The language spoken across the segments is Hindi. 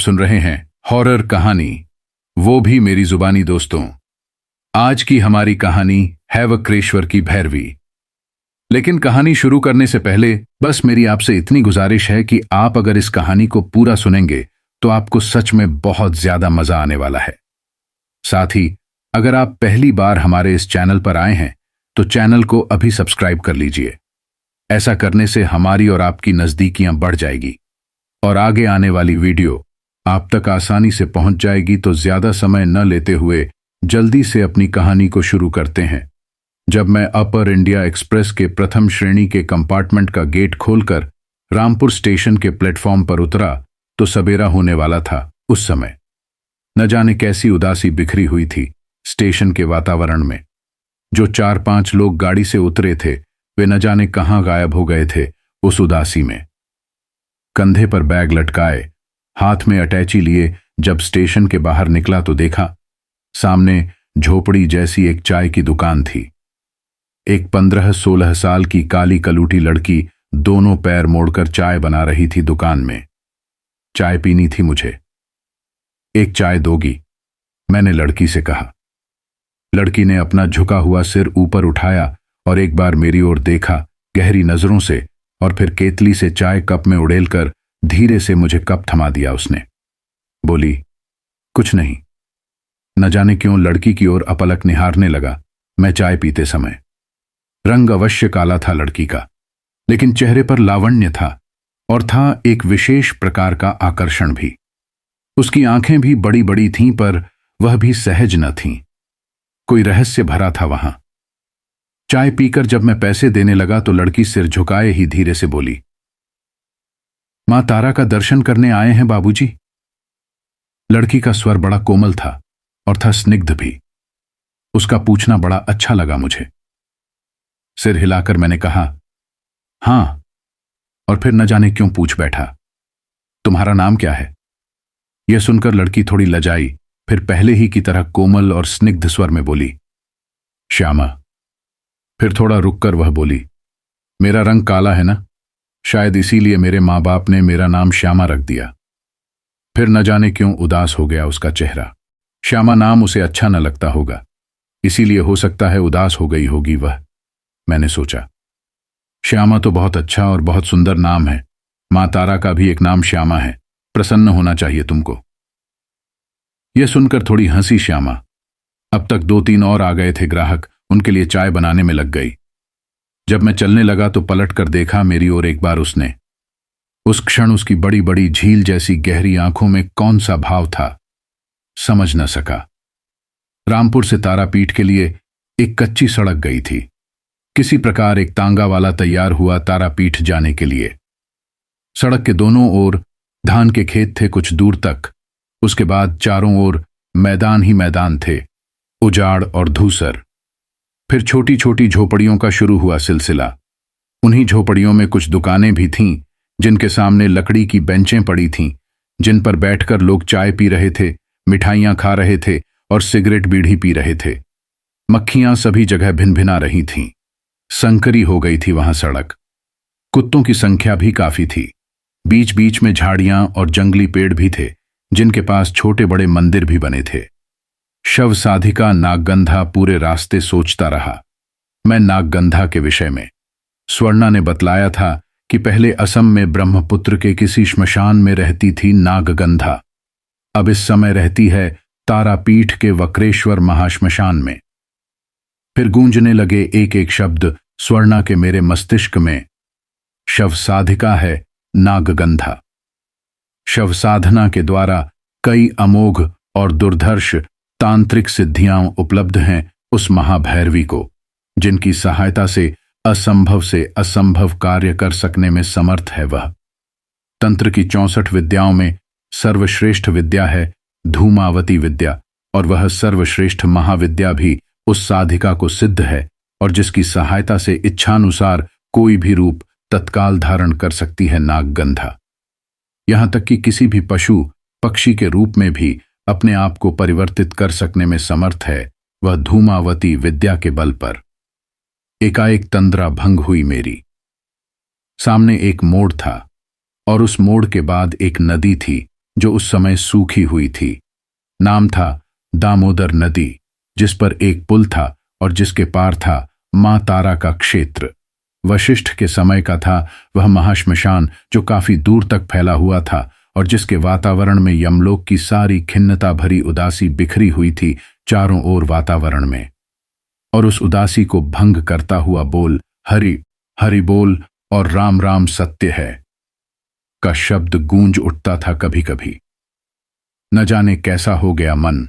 सुन रहे हैं हॉरर कहानी, वो भी मेरी जुबानी। दोस्तों, आज की हमारी कहानी है वक्रेश्वर की भैरवी। लेकिन कहानी शुरू करने से पहले बस मेरी आपसे इतनी गुजारिश है कि आप अगर इस कहानी को पूरा सुनेंगे तो आपको सच में बहुत ज्यादा मजा आने वाला है। साथ ही अगर आप पहली बार हमारे इस चैनल पर आए हैं तो चैनल को अभी सब्सक्राइब कर लीजिए। ऐसा करने से हमारी और आपकी नजदीकियां बढ़ जाएगी और आगे आने वाली वीडियो आप तक आसानी से पहुंच जाएगी। तो ज्यादा समय न लेते हुए जल्दी से अपनी कहानी को शुरू करते हैं। जब मैं अपर इंडिया एक्सप्रेस के प्रथम श्रेणी के कंपार्टमेंट का गेट खोलकर रामपुर स्टेशन के प्लेटफॉर्म पर उतरा तो सवेरा होने वाला था। उस समय न जाने कैसी उदासी बिखरी हुई थी स्टेशन के वातावरण में। जो 4-5 लोग गाड़ी से उतरे थे वे न जाने कहां गायब हो गए थे उस उदासी में। कंधे पर बैग लटकाए, हाथ में अटैची लिए जब स्टेशन के बाहर निकला तो देखा सामने झोपड़ी जैसी एक चाय की दुकान थी। एक 15-16 साल की काली कलूटी लड़की दोनों पैर मोड़कर चाय बना रही थी दुकान में। चाय पीनी थी मुझे। एक चाय दोगी? मैंने लड़की से कहा। लड़की ने अपना झुका हुआ सिर ऊपर उठाया और एक बार मेरी ओर देखा गहरी नजरों से और फिर केतली से चाय कप में उड़ेलकर धीरे से मुझे कप थमा दिया उसने। बोली, कुछ नहीं। न जाने क्यों लड़की की ओर अपलक निहारने लगा मैं चाय पीते समय। रंग अवश्य काला था लड़की का, लेकिन चेहरे पर लावण्य था और था एक विशेष प्रकार का आकर्षण भी। उसकी आंखें भी बड़ी बड़ी थीं पर वह भी सहज न थीं। कोई रहस्य भरा था वहां। चाय पीकर जब मैं पैसे देने लगा तो लड़की सिर झुकाए ही धीरे से बोली, मां तारा का दर्शन करने आए हैं बाबूजी। लड़की का स्वर बड़ा कोमल था और था स्निग्ध भी। उसका पूछना बड़ा अच्छा लगा मुझे। सिर हिलाकर मैंने कहा, हां, और फिर न जाने क्यों पूछ बैठा, तुम्हारा नाम क्या है? यह सुनकर लड़की थोड़ी लजाई, फिर पहले ही की तरह कोमल और स्निग्ध स्वर में बोली, श्यामा। फिर थोड़ा रुककर वह बोली, मेरा रंग काला है ना, शायद इसीलिए मेरे मां बाप ने मेरा नाम श्यामा रख दिया। फिर न जाने क्यों उदास हो गया उसका चेहरा। श्यामा नाम उसे अच्छा न लगता होगा, इसीलिए हो सकता है उदास हो गई होगी वह, मैंने सोचा। श्यामा तो बहुत अच्छा और बहुत सुंदर नाम है। मां तारा का भी एक नाम श्यामा है। प्रसन्न होना चाहिए तुमको। यह सुनकर थोड़ी हंसी श्यामा। अब तक 2-3 और आ गए थे ग्राहक, उनके लिए चाय बनाने में लग गई। जब मैं चलने लगा तो पलट कर देखा मेरी ओर एक बार उसने। उस क्षण उसकी बड़ी बड़ी झील जैसी गहरी आंखों में कौन सा भाव था समझ न सका। रामपुर से तारापीठ के लिए एक कच्ची सड़क गई थी। किसी प्रकार एक तांगा वाला तैयार हुआ तारापीठ जाने के लिए। सड़क के दोनों ओर धान के खेत थे कुछ दूर तक। उसके बाद चारों ओर मैदान ही मैदान थे, उजाड़ और धूसर। फिर छोटी छोटी झोपड़ियों का शुरू हुआ सिलसिला। उन्हीं झोपड़ियों में कुछ दुकानें भी थीं जिनके सामने लकड़ी की बेंचें पड़ी थीं, जिन पर बैठकर लोग चाय पी रहे थे, मिठाइयां खा रहे थे और सिगरेट बीड़ी पी रहे थे। मक्खियां सभी जगह भिनभिना रही थीं। संकरी हो गई थी वहां सड़क। कुत्तों की संख्या भी काफी थी। बीच बीच में झाड़ियां और जंगली पेड़ भी थे जिनके पास छोटे बड़े मंदिर भी बने थे। शव साधिका नागगंधा पूरे रास्ते सोचता रहा मैं नागगंधा के विषय में। स्वर्णा ने बतलाया था कि पहले असम में ब्रह्मपुत्र के किसी श्मशान में रहती थी नागगंधा। अब इस समय रहती है तारापीठ के वक्रेश्वर महाश्मशान में। फिर गूंजने लगे एक एक शब्द स्वर्णा के मेरे मस्तिष्क में। शव साधिका है नागगंधा। शव साधना के द्वारा कई अमोघ और दुर्धर्ष तांत्रिक सिद्धियां उपलब्ध हैं उस महाभैरवी को, जिनकी सहायता से असंभव कार्य कर सकने में समर्थ है वह। तंत्र की 64 विद्याओं में सर्वश्रेष्ठ विद्या है धूमावती विद्या, और वह सर्वश्रेष्ठ महाविद्या भी उस साधिका को सिद्ध है और जिसकी सहायता से इच्छानुसार कोई भी रूप तत्काल धारण कर सकती है नागगंधा। यहां तक कि किसी भी पशु पक्षी के रूप में भी अपने आप को परिवर्तित कर सकने में समर्थ है वह धूमावती विद्या के बल पर। एकाएक तंद्रा भंग हुई मेरी। सामने एक मोड़ था और उस मोड़ के बाद एक नदी थी जो उस समय सूखी हुई थी। नाम था दामोदर नदी, जिस पर एक पुल था और जिसके पार था मां तारा का क्षेत्र। वशिष्ठ के समय का था वह महाश्मशान, जो काफी दूर तक फैला हुआ था और जिसके वातावरण में यमलोक की सारी खिन्नता भरी उदासी बिखरी हुई थी चारों ओर वातावरण में। और उस उदासी को भंग करता हुआ बोल हरि हरि बोल और राम राम सत्य है का शब्द गूंज उठता था कभी कभी। न जाने कैसा हो गया मन।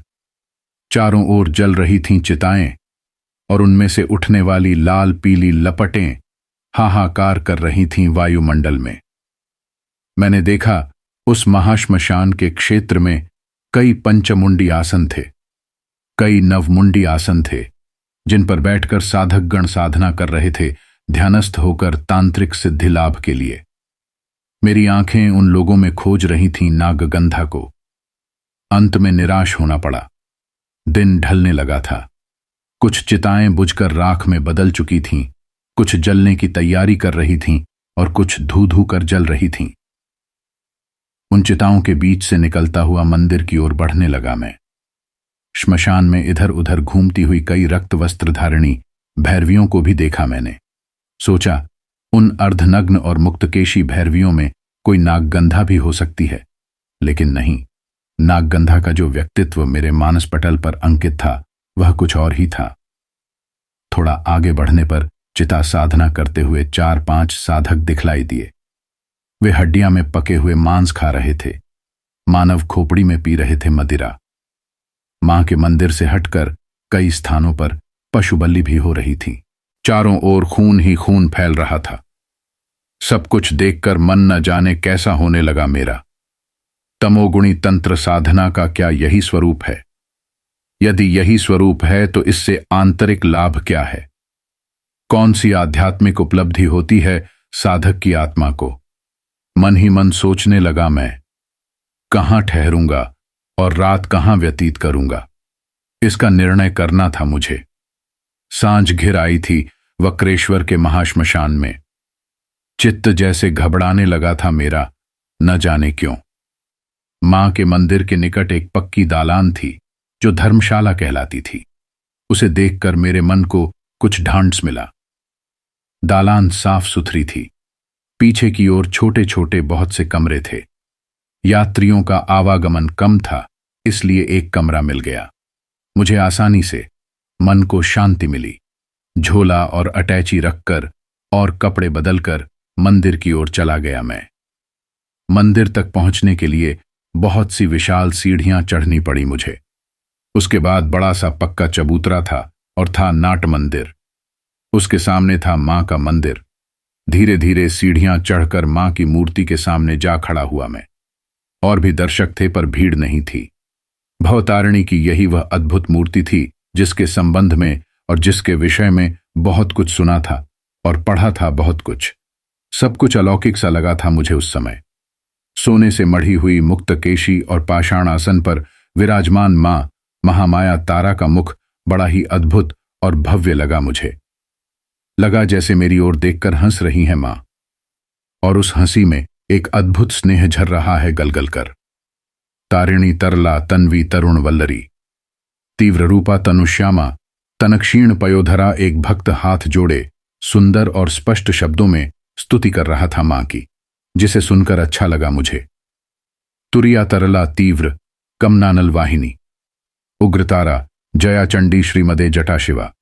चारों ओर जल रही थीं चिताएं और उनमें से उठने वाली लाल पीली लपटें हाहाकार कर रही थीं वायुमंडल में। मैंने देखा उस महाश्मशान के क्षेत्र में कई पंचमुंडी आसन थे, कई नवमुंडी आसन थे, जिन पर बैठकर साधकगण साधना कर रहे थे, ध्यानस्थ होकर तांत्रिक सिद्धि लाभ के लिए। मेरी आंखें उन लोगों में खोज रही थीं नागगंधा को। अंत में निराश होना पड़ा। दिन ढलने लगा था। कुछ चिताएं बुझकर राख में बदल चुकी थीं, कुछ जलने की तैयारी कर रही थीं और कुछ धू धू कर जल रही थीं। उन चिताओं के बीच से निकलता हुआ मंदिर की ओर बढ़ने लगा मैं। श्मशान में इधर उधर घूमती हुई कई रक्त वस्त्र धारिणी भैरवियों को भी देखा मैंने। सोचा उन अर्धनग्न और मुक्तकेशी भैरवियों में कोई नागगंधा भी हो सकती है, लेकिन नहीं। नागगंधा का जो व्यक्तित्व मेरे मानस पटल पर अंकित था वह कुछ और ही था। थोड़ा आगे बढ़ने पर चिता साधना करते हुए 4-5 साधक दिखलाई दिए। वे हड्डियां में पके हुए मांस खा रहे थे, मानव खोपड़ी में पी रहे थे मदिरा। मां के मंदिर से हटकर कई स्थानों पर पशुबलि भी हो रही थी। चारों ओर खून ही खून फैल रहा था। सब कुछ देखकर मन न जाने कैसा होने लगा मेरा। तमोगुणी तंत्र साधना का क्या यही स्वरूप है? यदि यही स्वरूप है तो इससे आंतरिक लाभ क्या है? कौन सी आध्यात्मिक उपलब्धि होती है साधक की आत्मा को? मन ही मन सोचने लगा मैं, कहां ठहरूंगा और रात कहां व्यतीत करूंगा? इसका निर्णय करना था मुझे। सांझ घिर आई थी वक्रेश्वर के महाश्मशान में। चित्त जैसे घबराने लगा था मेरा, न जाने क्यों। मां के मंदिर के निकट एक पक्की दालान थी जो धर्मशाला कहलाती थी। उसे देखकर मेरे मन को कुछ ढांढस मिला। दालान साफ सुथरी थी। पीछे की ओर छोटे छोटे बहुत से कमरे थे। यात्रियों का आवागमन कम था, इसलिए एक कमरा मिल गया। मुझे आसानी से मन को शांति मिली। झोला और अटैची रखकर और कपड़े बदलकर मंदिर की ओर चला गया मैं। मंदिर तक पहुंचने के लिए बहुत सी विशाल सीढ़ियां चढ़नी पड़ी मुझे। उसके बाद बड़ा सा पक्का चबूतरा था और था नाट मंदिर। उसके सामने था मां का मंदिर। धीरे धीरे सीढ़ियां चढ़कर मां की मूर्ति के सामने जा खड़ा हुआ मैं। और भी दर्शक थे पर भीड़ नहीं थी। भवतारिणी की यही वह अद्भुत मूर्ति थी जिसके संबंध में और जिसके विषय में बहुत कुछ सुना था और पढ़ा था बहुत कुछ। सब कुछ अलौकिक सा लगा था मुझे उस समय। सोने से मढ़ी हुई मुक्तकेशी और पाषाण आसन पर विराजमान मां महामाया तारा का मुख बड़ा ही अद्भुत और भव्य लगा मुझे। लगा जैसे मेरी ओर देखकर हंस रही है मां, और उस हंसी में एक अद्भुत स्नेह झर रहा है गलगल कर। तारिणी तरला तन्वी तरुण वल्लरी, तीव्र रूपा तनुश्यामा, तनक्षीण पयोधरा एक भक्त हाथ जोड़े सुंदर और स्पष्ट शब्दों में स्तुति कर रहा था मां की, जिसे सुनकर अच्छा लगा मुझे। तुरिया तरला तीव्र कमनानल वाहिनी, उग्रतारा जया चंडी श्रीमदे जटाशिवा।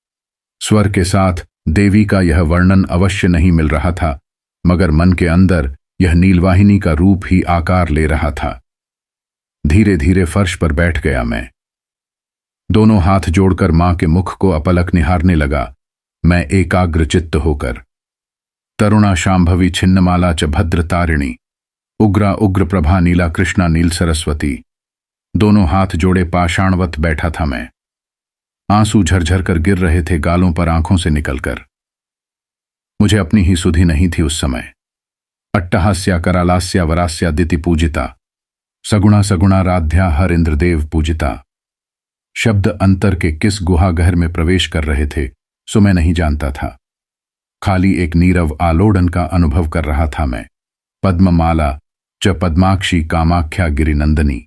स्वर के साथ देवी का यह वर्णन अवश्य नहीं मिल रहा था, मगर मन के अंदर यह नीलवाहिनी का रूप ही आकार ले रहा था। धीरे धीरे फर्श पर बैठ गया मैं। दोनों हाथ जोड़कर मां के मुख को अपलक निहारने लगा मैं एकाग्र चित्त होकर। तरुणा शांभवी छिन्नमाला च भद्र तारिणी, उग्रा उग्र प्रभा नीला कृष्णा नील सरस्वती। दोनों हाथ जोड़े पाषाणवत बैठा था मैं। आंसू झरझर कर गिर रहे थे गालों पर आंखों से निकलकर। मुझे अपनी ही सुधि नहीं थी उस समय। अट्टहास्या करालास्या वरास्या दिति पूजिता, सगुणा सगुणा राध्या हर इंद्रदेव पूजिता। शब्द अंतर के किस गुहागहर में प्रवेश कर रहे थे सो मैं नहीं जानता था। खाली एक नीरव आलोड़न का अनुभव कर रहा था मैं। पद्ममाला च पद्माक्षी कामाख्या गिरिनंदनी,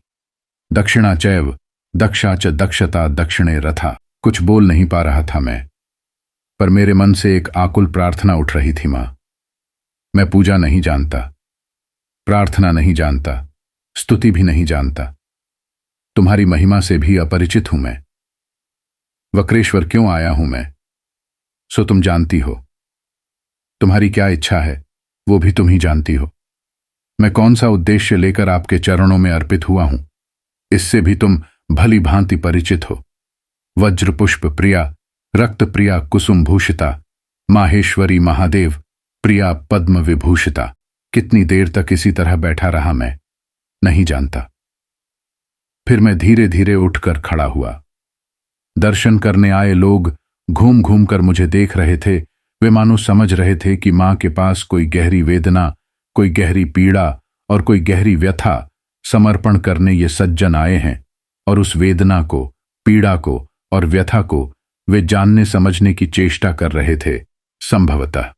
दक्षिणा चैव दक्षा च दक्षता दक्षिणे रथा। कुछ बोल नहीं पा रहा था मैं, पर मेरे मन से एक आकुल प्रार्थना उठ रही थी। मां, मैं पूजा नहीं जानता, प्रार्थना नहीं जानता, स्तुति भी नहीं जानता, तुम्हारी महिमा से भी अपरिचित हूं मैं। वक्रेश्वर क्यों आया हूं मैं, सो तुम जानती हो। तुम्हारी क्या इच्छा है वो भी तुम ही जानती हो। मैं कौन सा उद्देश्य लेकर आपके चरणों में अर्पित हुआ हूं, इससे भी तुम भली भांति परिचित हो। वज्र पुष्प प्रिया, रक्त प्रिया कुसुम भूषिता, माहेश्वरी महादेव प्रिया पद्म विभूषिता। कितनी देर तक इसी तरह बैठा रहा मैं नहीं जानता। फिर मैं धीरे धीरे उठकर खड़ा हुआ। दर्शन करने आए लोग घूम घूम कर मुझे देख रहे थे। वे मानो समझ रहे थे कि मां के पास कोई गहरी वेदना, कोई गहरी पीड़ा और कोई गहरी व्यथा समर्पण करने ये सज्जन आए हैं, और उस वेदना को, पीड़ा को और व्यथा को वे जानने समझने की चेष्टा कर रहे थे। संभवतः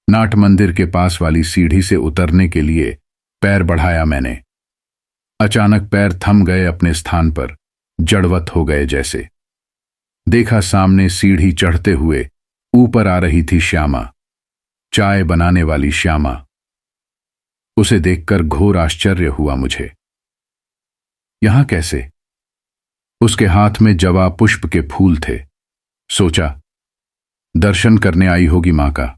नाट मंदिर के पास वाली सीढ़ी से उतरने के लिए पैर बढ़ाया मैंने। अचानक पैर थम गए अपने स्थान पर, जड़वत हो गए जैसे। देखा सामने सीढ़ी चढ़ते हुए ऊपर आ रही थी श्यामा, चाय बनाने वाली श्यामा। उसे देखकर घोर आश्चर्य हुआ मुझे। यहां कैसे? उसके हाथ में जवा पुष्प के फूल थे। सोचा दर्शन करने आई होगी मां का।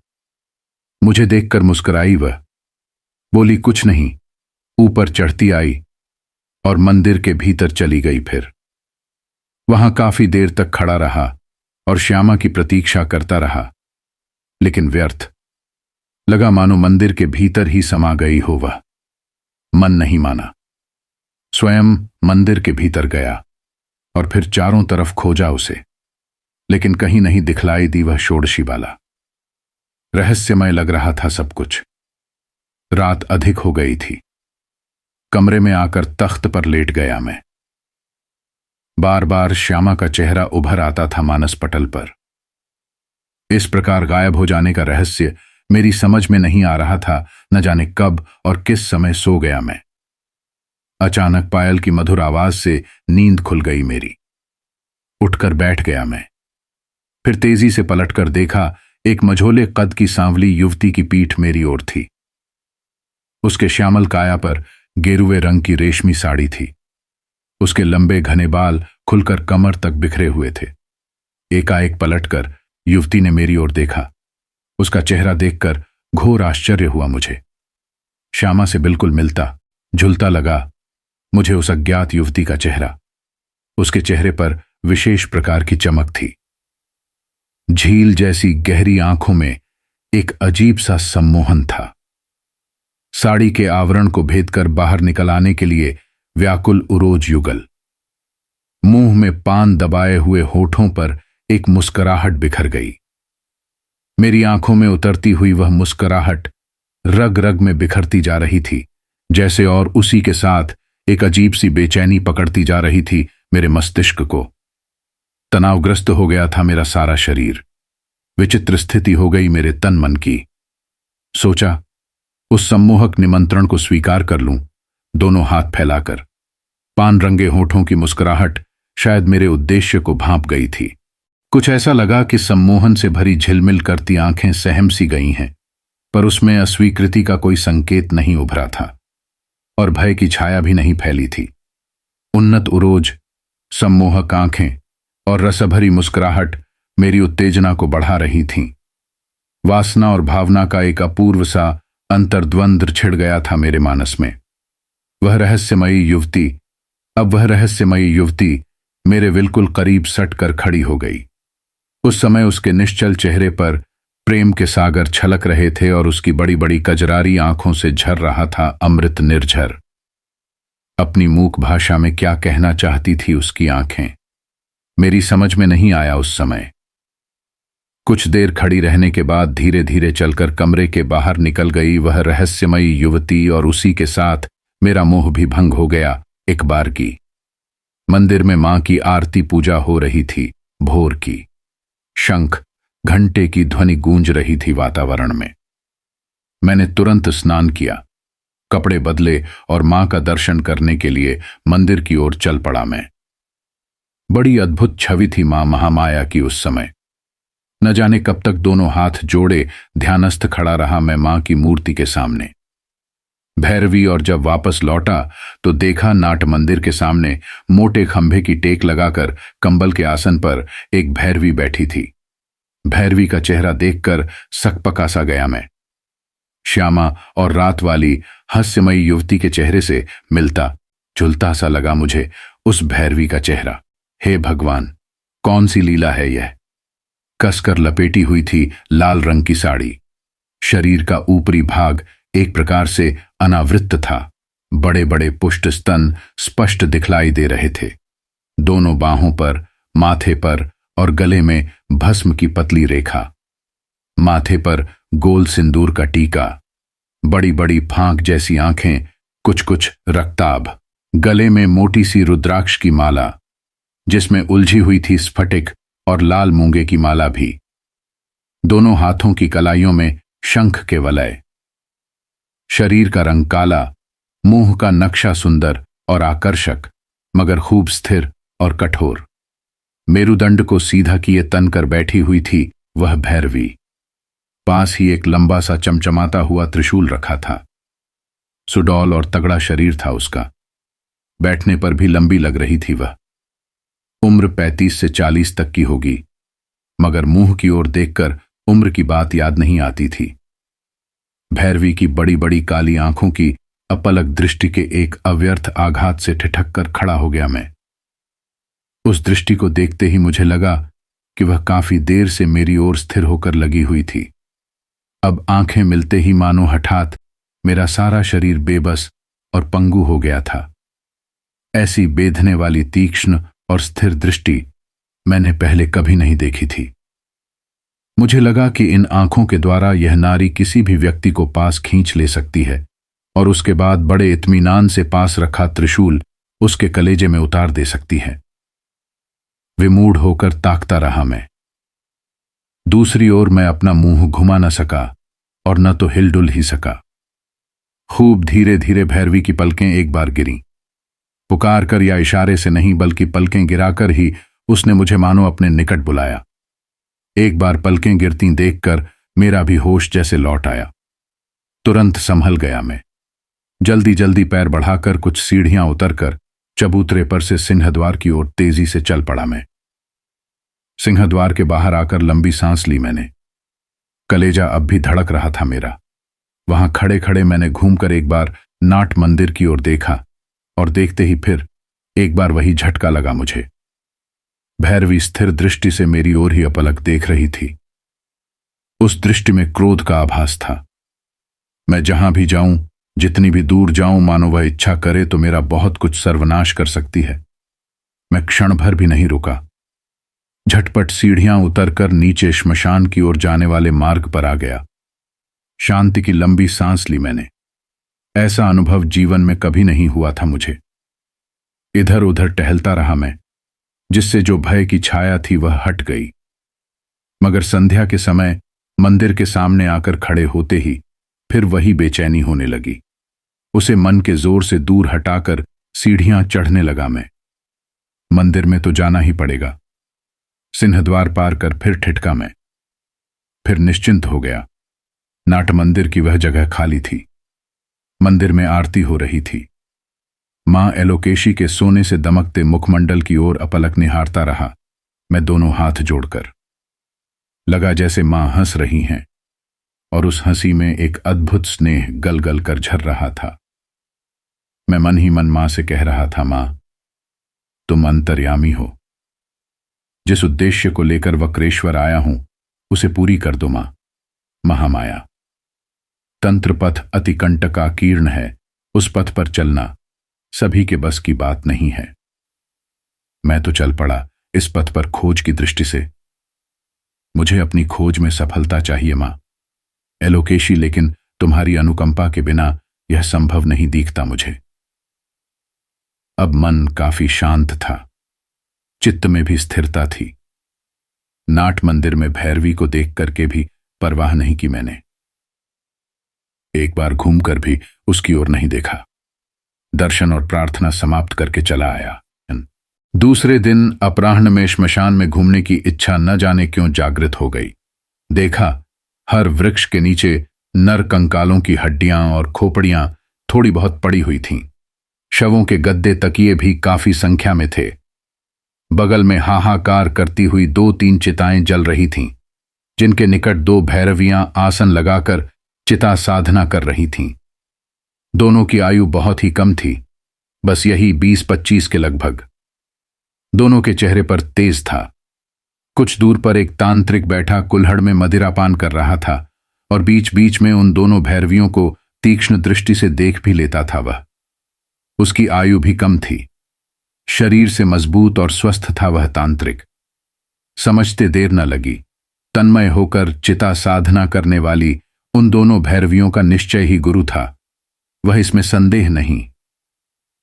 मुझे देखकर मुस्कुराई वह, बोली कुछ नहीं। ऊपर चढ़ती आई और मंदिर के भीतर चली गई। फिर वहां काफी देर तक खड़ा रहा और श्यामा की प्रतीक्षा करता रहा, लेकिन व्यर्थ। लगा मानो मंदिर के भीतर ही समा गई हो वह। मन नहीं माना। स्वयं मंदिर के भीतर गया और फिर चारों तरफ खोजा उसे, लेकिन कहीं नहीं दिखलाई दी वह षोडशी बाला। रहस्यमय लग रहा था सब कुछ। रात अधिक हो गई थी। कमरे में आकर तख्त पर लेट गया मैं। बार बार श्यामा का चेहरा उभर आता था मानस पटल पर। इस प्रकार गायब हो जाने का रहस्य मेरी समझ में नहीं आ रहा था। न जाने कब और किस समय सो गया मैं। अचानक पायल की मधुर आवाज से नींद खुल गई मेरी। उठकर बैठ गया मैं। फिर तेजी से पलटकर देखा, एक मझोले कद की सांवली युवती की पीठ मेरी ओर थी। उसके श्यामल काया पर गेरुए रंग की रेशमी साड़ी थी। उसके लंबे घने बाल खुलकर कमर तक बिखरे हुए थे। एकाएक पलटकर युवती ने मेरी ओर देखा। उसका चेहरा देखकर घोर आश्चर्य हुआ मुझे। श्यामा से बिल्कुल मिलता झुलता लगा मुझे उस अज्ञात युवती का चेहरा। उसके चेहरे पर विशेष प्रकार की चमक थी। झील जैसी गहरी आंखों में एक अजीब सा सम्मोहन था। साड़ी के आवरण को भेदकर बाहर निकल आने के लिए व्याकुल उरोज युगल। मुंह में पान दबाए हुए होठों पर एक मुस्कुराहट बिखर गई। मेरी आंखों में उतरती हुई वह मुस्कुराहट रग रग में बिखरती जा रही थी जैसे, और उसी के साथ एक अजीब सी बेचैनी पकड़ती जा रही थी मेरे मस्तिष्क को। तनावग्रस्त हो गया था मेरा सारा शरीर। विचित्र स्थिति हो गई मेरे तन मन की। सोचा उस सम्मोहक निमंत्रण को स्वीकार कर लूं, दोनों हाथ फैलाकर। पान रंगे होठों की मुस्कुराहट शायद मेरे उद्देश्य को भांप गई थी। कुछ ऐसा लगा कि सम्मोहन से भरी झिलमिल करती आंखें सहम सी गई हैं, पर उसमें अस्वीकृति का कोई संकेत नहीं उभरा था और भय की छाया भी नहीं फैली थी। उन्नत उरोज, सम्मोहक आंखें और रसभरी मुस्कुराहट मेरी उत्तेजना को बढ़ा रही थीं। वासना और भावना का एक अपूर्व सा अंतर्द्वंद्व छिड़ गया था मेरे मानस में। वह रहस्यमयी युवती मेरे बिल्कुल करीब सट कर खड़ी हो गई। उस समय उसके निश्चल चेहरे पर प्रेम के सागर छलक रहे थे और उसकी बड़ी बड़ी कजरारी आंखों से झर रहा था अमृत निर्झर। अपनी मूक भाषा में क्या कहना चाहती थी उसकी आंखें, मेरी समझ में नहीं आया उस समय। कुछ देर खड़ी रहने के बाद धीरे धीरे चलकर कमरे के बाहर निकल गई वह रहस्यमयी युवती, और उसी के साथ मेरा मोह भी भंग हो गया एक बार की। मंदिर में मां की आरती पूजा हो रही थी भोर की। शंख घंटे की ध्वनि गूंज रही थी वातावरण में। मैंने तुरंत स्नान किया, कपड़े बदले और मां का दर्शन करने के लिए मंदिर की ओर चल पड़ा मैं। बड़ी अद्भुत छवि थी मां महामाया की उस समय। न जाने कब तक दोनों हाथ जोड़े ध्यानस्थ खड़ा रहा मैं मां की मूर्ति के सामने। भैरवी और जब वापस लौटा तो देखा नाट मंदिर के सामने मोटे खंभे की टेक लगाकर कंबल के आसन पर एक भैरवी बैठी थी। भैरवी का चेहरा देखकर सकपका सा गया मैं। श्यामा और रात वाली हास्यमयी युवती के चेहरे से मिलता जुलता सा लगा मुझे उस भैरवी का चेहरा। हे भगवान, कौन सी लीला है यह। कसकर लपेटी हुई थी लाल रंग की साड़ी। शरीर का ऊपरी भाग एक प्रकार से अनावृत था। बड़े बड़े पुष्ट स्तन स्पष्ट दिखलाई दे रहे थे। दोनों बाहों पर, माथे पर और गले में भस्म की पतली रेखा। माथे पर गोल सिंदूर का टीका, बड़ी बड़ी फांक जैसी आंखें, कुछ कुछ रक्ताभ। गले में मोटी सी रुद्राक्ष की माला जिसमें उलझी हुई थी स्फटिक और लाल मूंगे की माला भी। दोनों हाथों की कलाइयों में शंख के वलय। शरीर का रंग काला, मुंह का नक्शा सुंदर और आकर्षक मगर खूब स्थिर और कठोर। मेरुदंड को सीधा किए तन कर बैठी हुई थी वह भैरवी। पास ही एक लंबा सा चमचमाता हुआ त्रिशूल रखा था। सुडौल और तगड़ा शरीर था उसका। बैठने पर भी लंबी लग रही थी वह। उम्र 35 से 40 तक की होगी, मगर मुंह की ओर देखकर उम्र की बात याद नहीं आती थी। भैरवी की बड़ी बड़ी काली आंखों की अपलक दृष्टि के एक अव्यर्थ आघात से ठिठक कर खड़ा हो गया मैं। उस दृष्टि को देखते ही मुझे लगा कि वह काफी देर से मेरी ओर स्थिर होकर लगी हुई थी। अब आंखें मिलते ही मानो हठात मेरा सारा शरीर बेबस और पंगु हो गया था। ऐसी बेधने वाली तीक्ष्ण और स्थिर दृष्टि मैंने पहले कभी नहीं देखी थी। मुझे लगा कि इन आंखों के द्वारा यह नारी किसी भी व्यक्ति को पास खींच ले सकती है और उसके बाद बड़े इत्मीनान से पास रखा त्रिशूल उसके कलेजे में उतार दे सकती है। विमूढ़ होकर ताकता रहा मैं। दूसरी ओर मैं अपना मुंह घुमा न सका और न तो हिलडुल ही सका। खूब धीरे धीरे भैरवी की पलकें एक बार गिरीं। पुकार कर या इशारे से नहीं बल्कि पलकें गिराकर ही उसने मुझे मानो अपने निकट बुलाया। एक बार पलकें गिरती देखकर मेरा भी होश जैसे लौट आया। तुरंत संभल गया मैं। जल्दी जल्दी पैर बढ़ाकर कुछ सीढ़ियां उतरकर चबूतरे पर से सिंहद्वार की ओर तेजी से चल पड़ा मैं। सिंहद्वार के बाहर आकर लंबी सांस ली मैंने। कलेजा अब भी धड़क रहा था मेरा। वहां खड़े खड़े मैंने घूमकर एक बार नाट मंदिर की ओर देखा और देखते ही फिर एक बार वही झटका लगा मुझे। भैरवी स्थिर दृष्टि से मेरी ओर ही अपलक देख रही थी। उस दृष्टि में क्रोध का आभास था। मैं जहां भी जाऊं, जितनी भी दूर जाऊं, मानो वह इच्छा करे तो मेरा बहुत कुछ सर्वनाश कर सकती है। मैं क्षण भर भी नहीं रुका। झटपट सीढ़ियां उतरकर नीचे श्मशान की ओर जाने वाले मार्ग पर आ गया। शांति की लंबी सांस ली मैंने। ऐसा अनुभव जीवन में कभी नहीं हुआ था मुझे। इधर उधर टहलता रहा मैं, जिससे जो भय की छाया थी वह हट गई। मगर संध्या के समय मंदिर के सामने आकर खड़े होते ही फिर वही बेचैनी होने लगी। उसे मन के जोर से दूर हटाकर सीढ़ियां चढ़ने लगा मैं। मंदिर में तो जाना ही पड़ेगा। सिंहद्वार पार कर फिर ठिठका मैं। फिर निश्चिंत हो गया। नाट मंदिर की वह जगह खाली थी। मंदिर में आरती हो रही थी। मां एलोकेशी के सोने से दमकते मुखमंडल की ओर अपलक निहारता रहा मैं, दोनों हाथ जोड़कर। लगा जैसे मां हंस रही हैं और उस हंसी में एक अद्भुत स्नेह गल गल कर झर रहा था। मैं मन ही मन मां से कह रहा था, मां तुम अंतर्यामी हो। जिस उद्देश्य को लेकर वक्रेश्वर आया हूं उसे पूरी कर दो मां। महामाया, तंत्र पथ अति कंटकाकीर्ण है, उस पथ पर चलना सभी के बस की बात नहीं है। मैं तो चल पड़ा इस पथ पर खोज की दृष्टि से। मुझे अपनी खोज में सफलता चाहिए मां एलोकेशी, लेकिन तुम्हारी अनुकंपा के बिना यह संभव नहीं दिखता मुझे। अब मन काफी शांत था, चित्त में भी स्थिरता थी। नाट मंदिर में भैरवी को देख करके भी परवाह नहीं की मैंने। एक बार घूमकर भी उसकी ओर नहीं देखा। दर्शन और प्रार्थना समाप्त करके चला आया। दूसरे दिन अपराह्न में श्मशान में घूमने की इच्छा न जाने क्यों जागृत हो गई। देखा, हर वृक्ष के नीचे नर कंकालों की हड्डियां और खोपड़ियां थोड़ी बहुत पड़ी हुई थीं। शवों के गद्दे तकिए भी काफी संख्या में थे। बगल में हाहाकार करती हुई 2-3 चिताएं जल रही थीं, जिनके निकट 2 भैरवियां आसन लगाकर चिता साधना कर रही थीं। दोनों की आयु बहुत ही कम थी, बस यही 20-25 के लगभग। दोनों के चेहरे पर तेज था। कुछ दूर पर एक तांत्रिक बैठा कुल्हड़ में मदिरापान कर रहा था और बीच बीच में उन दोनों भैरवियों को तीक्ष्ण दृष्टि से देख भी लेता था। वह उसकी आयु भी कम थी, शरीर से मजबूत और स्वस्थ था वह तांत्रिक। समझते देर न लगी, तन्मय होकर चिता साधना करने वाली उन दोनों भैरवियों का निश्चय ही गुरु था, वह इसमें संदेह नहीं।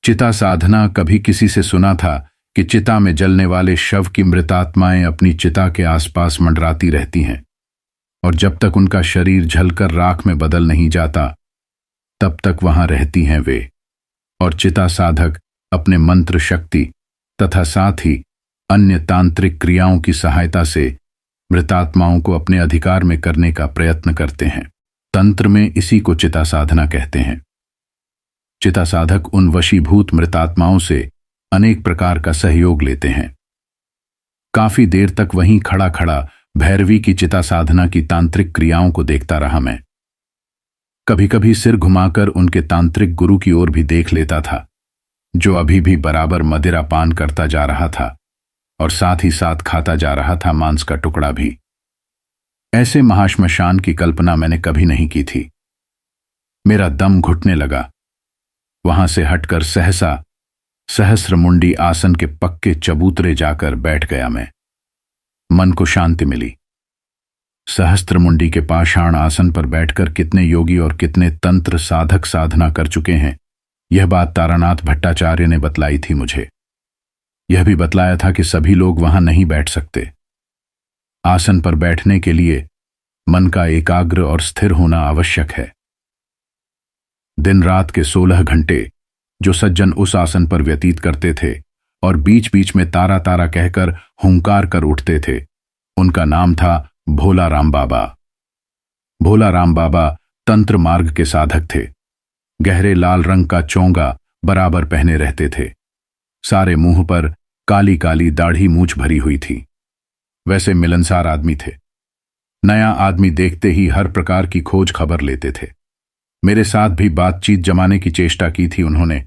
चिता साधना कभी किसी से सुना था कि चिता में जलने वाले शव की मृतात्माएं अपनी चिता के आसपास मंडराती रहती हैं और जब तक उनका शरीर जलकर राख में बदल नहीं जाता तब तक वहां रहती हैं वे, और चिता साधक अपने मंत्र शक्ति तथा साथ ही अन्य तांत्रिक क्रियाओं की सहायता से मृतात्माओं को अपने अधिकार में करने का प्रयत्न करते हैं। तंत्र में इसी को चिता साधना कहते हैं। चिता साधक उन वशीभूत मृतात्माओं से अनेक प्रकार का सहयोग लेते हैं। काफी देर तक वहीं खड़ा खड़ा भैरवी की चिता साधना की तांत्रिक क्रियाओं को देखता रहा मैं। कभी कभी सिर घुमाकर उनके तांत्रिक गुरु की ओर भी देख लेता था, जो अभी भी बराबर मदिरा पान करता जा रहा था और साथ ही साथ खाता जा रहा था मांस का टुकड़ा भी। ऐसे महाश्मशान की कल्पना मैंने कभी नहीं की थी। मेरा दम घुटने लगा। वहां से हटकर सहसा सहस्त्रमुंडी आसन के पक्के चबूतरे जाकर बैठ गया मैं। मन को शांति मिली। सहस्त्रमुंडी के पाषाण आसन पर बैठकर कितने योगी और कितने तंत्र साधक साधना कर चुके हैं, यह बात तारानाथ भट्टाचार्य ने बतलाई थी मुझे। यह भी बतलाया था कि सभी लोग वहां नहीं बैठ सकते। आसन पर बैठने के लिए मन का एकाग्र और स्थिर होना आवश्यक है। दिन रात के 16 घंटे जो सज्जन उस आसन पर व्यतीत करते थे और बीच बीच में तारा तारा कहकर हुंकार कर उठते थे, उनका नाम था भोला राम बाबा। भोला राम बाबा तंत्र मार्ग के साधक थे। गहरे लाल रंग का चोंगा बराबर पहने रहते थे। सारे मुंह पर काली काली दाढ़ी मूछ भरी हुई थी। वैसे मिलनसार आदमी थे। नया आदमी देखते ही हर प्रकार की खोज खबर लेते थे। मेरे साथ भी बातचीत जमाने की चेष्टा की थी उन्होंने,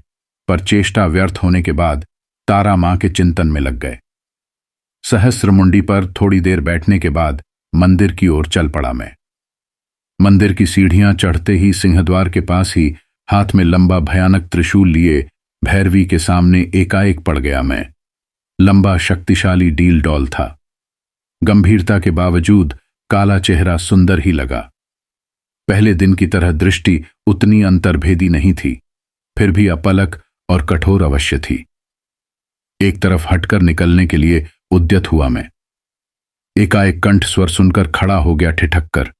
पर चेष्टा व्यर्थ होने के बाद तारा मां के चिंतन में लग गए। सहस्त्रमुंडी पर थोड़ी देर बैठने के बाद मंदिर की ओर चल पड़ा मैं। मंदिर की सीढ़ियां चढ़ते ही सिंहद्वार के पास ही हाथ में लंबा भयानक त्रिशूल लिए भैरवी के सामने एकाएक पड़ गया मैं। लंबा शक्तिशाली डील डॉल था। गंभीरता के बावजूद काला चेहरा सुंदर ही लगा। पहले दिन की तरह दृष्टि उतनी अंतर्भेदी नहीं थी, फिर भी अपलक और कठोर अवश्य थी। एक तरफ हटकर निकलने के लिए उद्यत हुआ मैं। एकाएक कंठ स्वर सुनकर खड़ा हो गया ठिठक कर।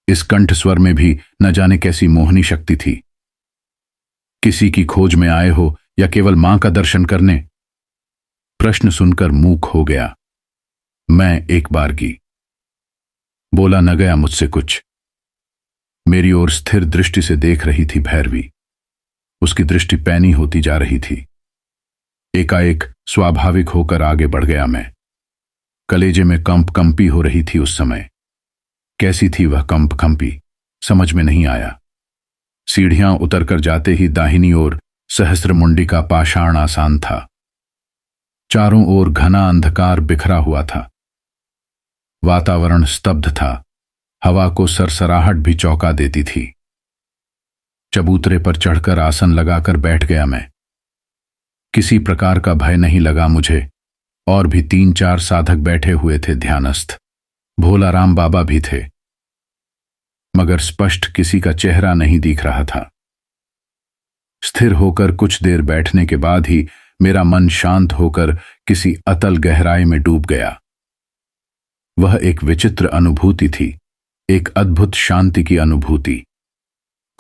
इस कंठ स्वर में भी न जाने कैसी मोहनी शक्ति थी। किसी की खोज में आए हो या केवल मां का दर्शन करने? प्रश्न सुनकर मूक हो गया मैं एक बारगी। बोला न गया मुझसे कुछ। मेरी ओर स्थिर दृष्टि से देख रही थी भैरवी। उसकी दृष्टि पैनी होती जा रही थी। एकाएक स्वाभाविक होकर आगे बढ़ गया मैं। कलेजे में कंपी हो रही थी उस समय। कैसी थी वह कंपी समझ में नहीं आया। सीढ़ियां उतरकर जाते ही दाहिनी ओर सहस्त्रमुंडी का पाषाण आसान था। चारों ओर घना अंधकार बिखरा हुआ था। वातावरण स्तब्ध था। हवा को सरसराहट भी चौंका देती थी। चबूतरे पर चढ़कर आसन लगाकर बैठ गया मैं। किसी प्रकार का भय नहीं लगा मुझे। और भी 3-4 साधक बैठे हुए थे ध्यानस्थ। भोला राम बाबा भी थे, मगर स्पष्ट किसी का चेहरा नहीं दिख रहा था। स्थिर होकर कुछ देर बैठने के बाद ही मेरा मन शांत होकर किसी अतल गहराई में डूब गया। वह एक विचित्र अनुभूति थी, एक अद्भुत शांति की अनुभूति।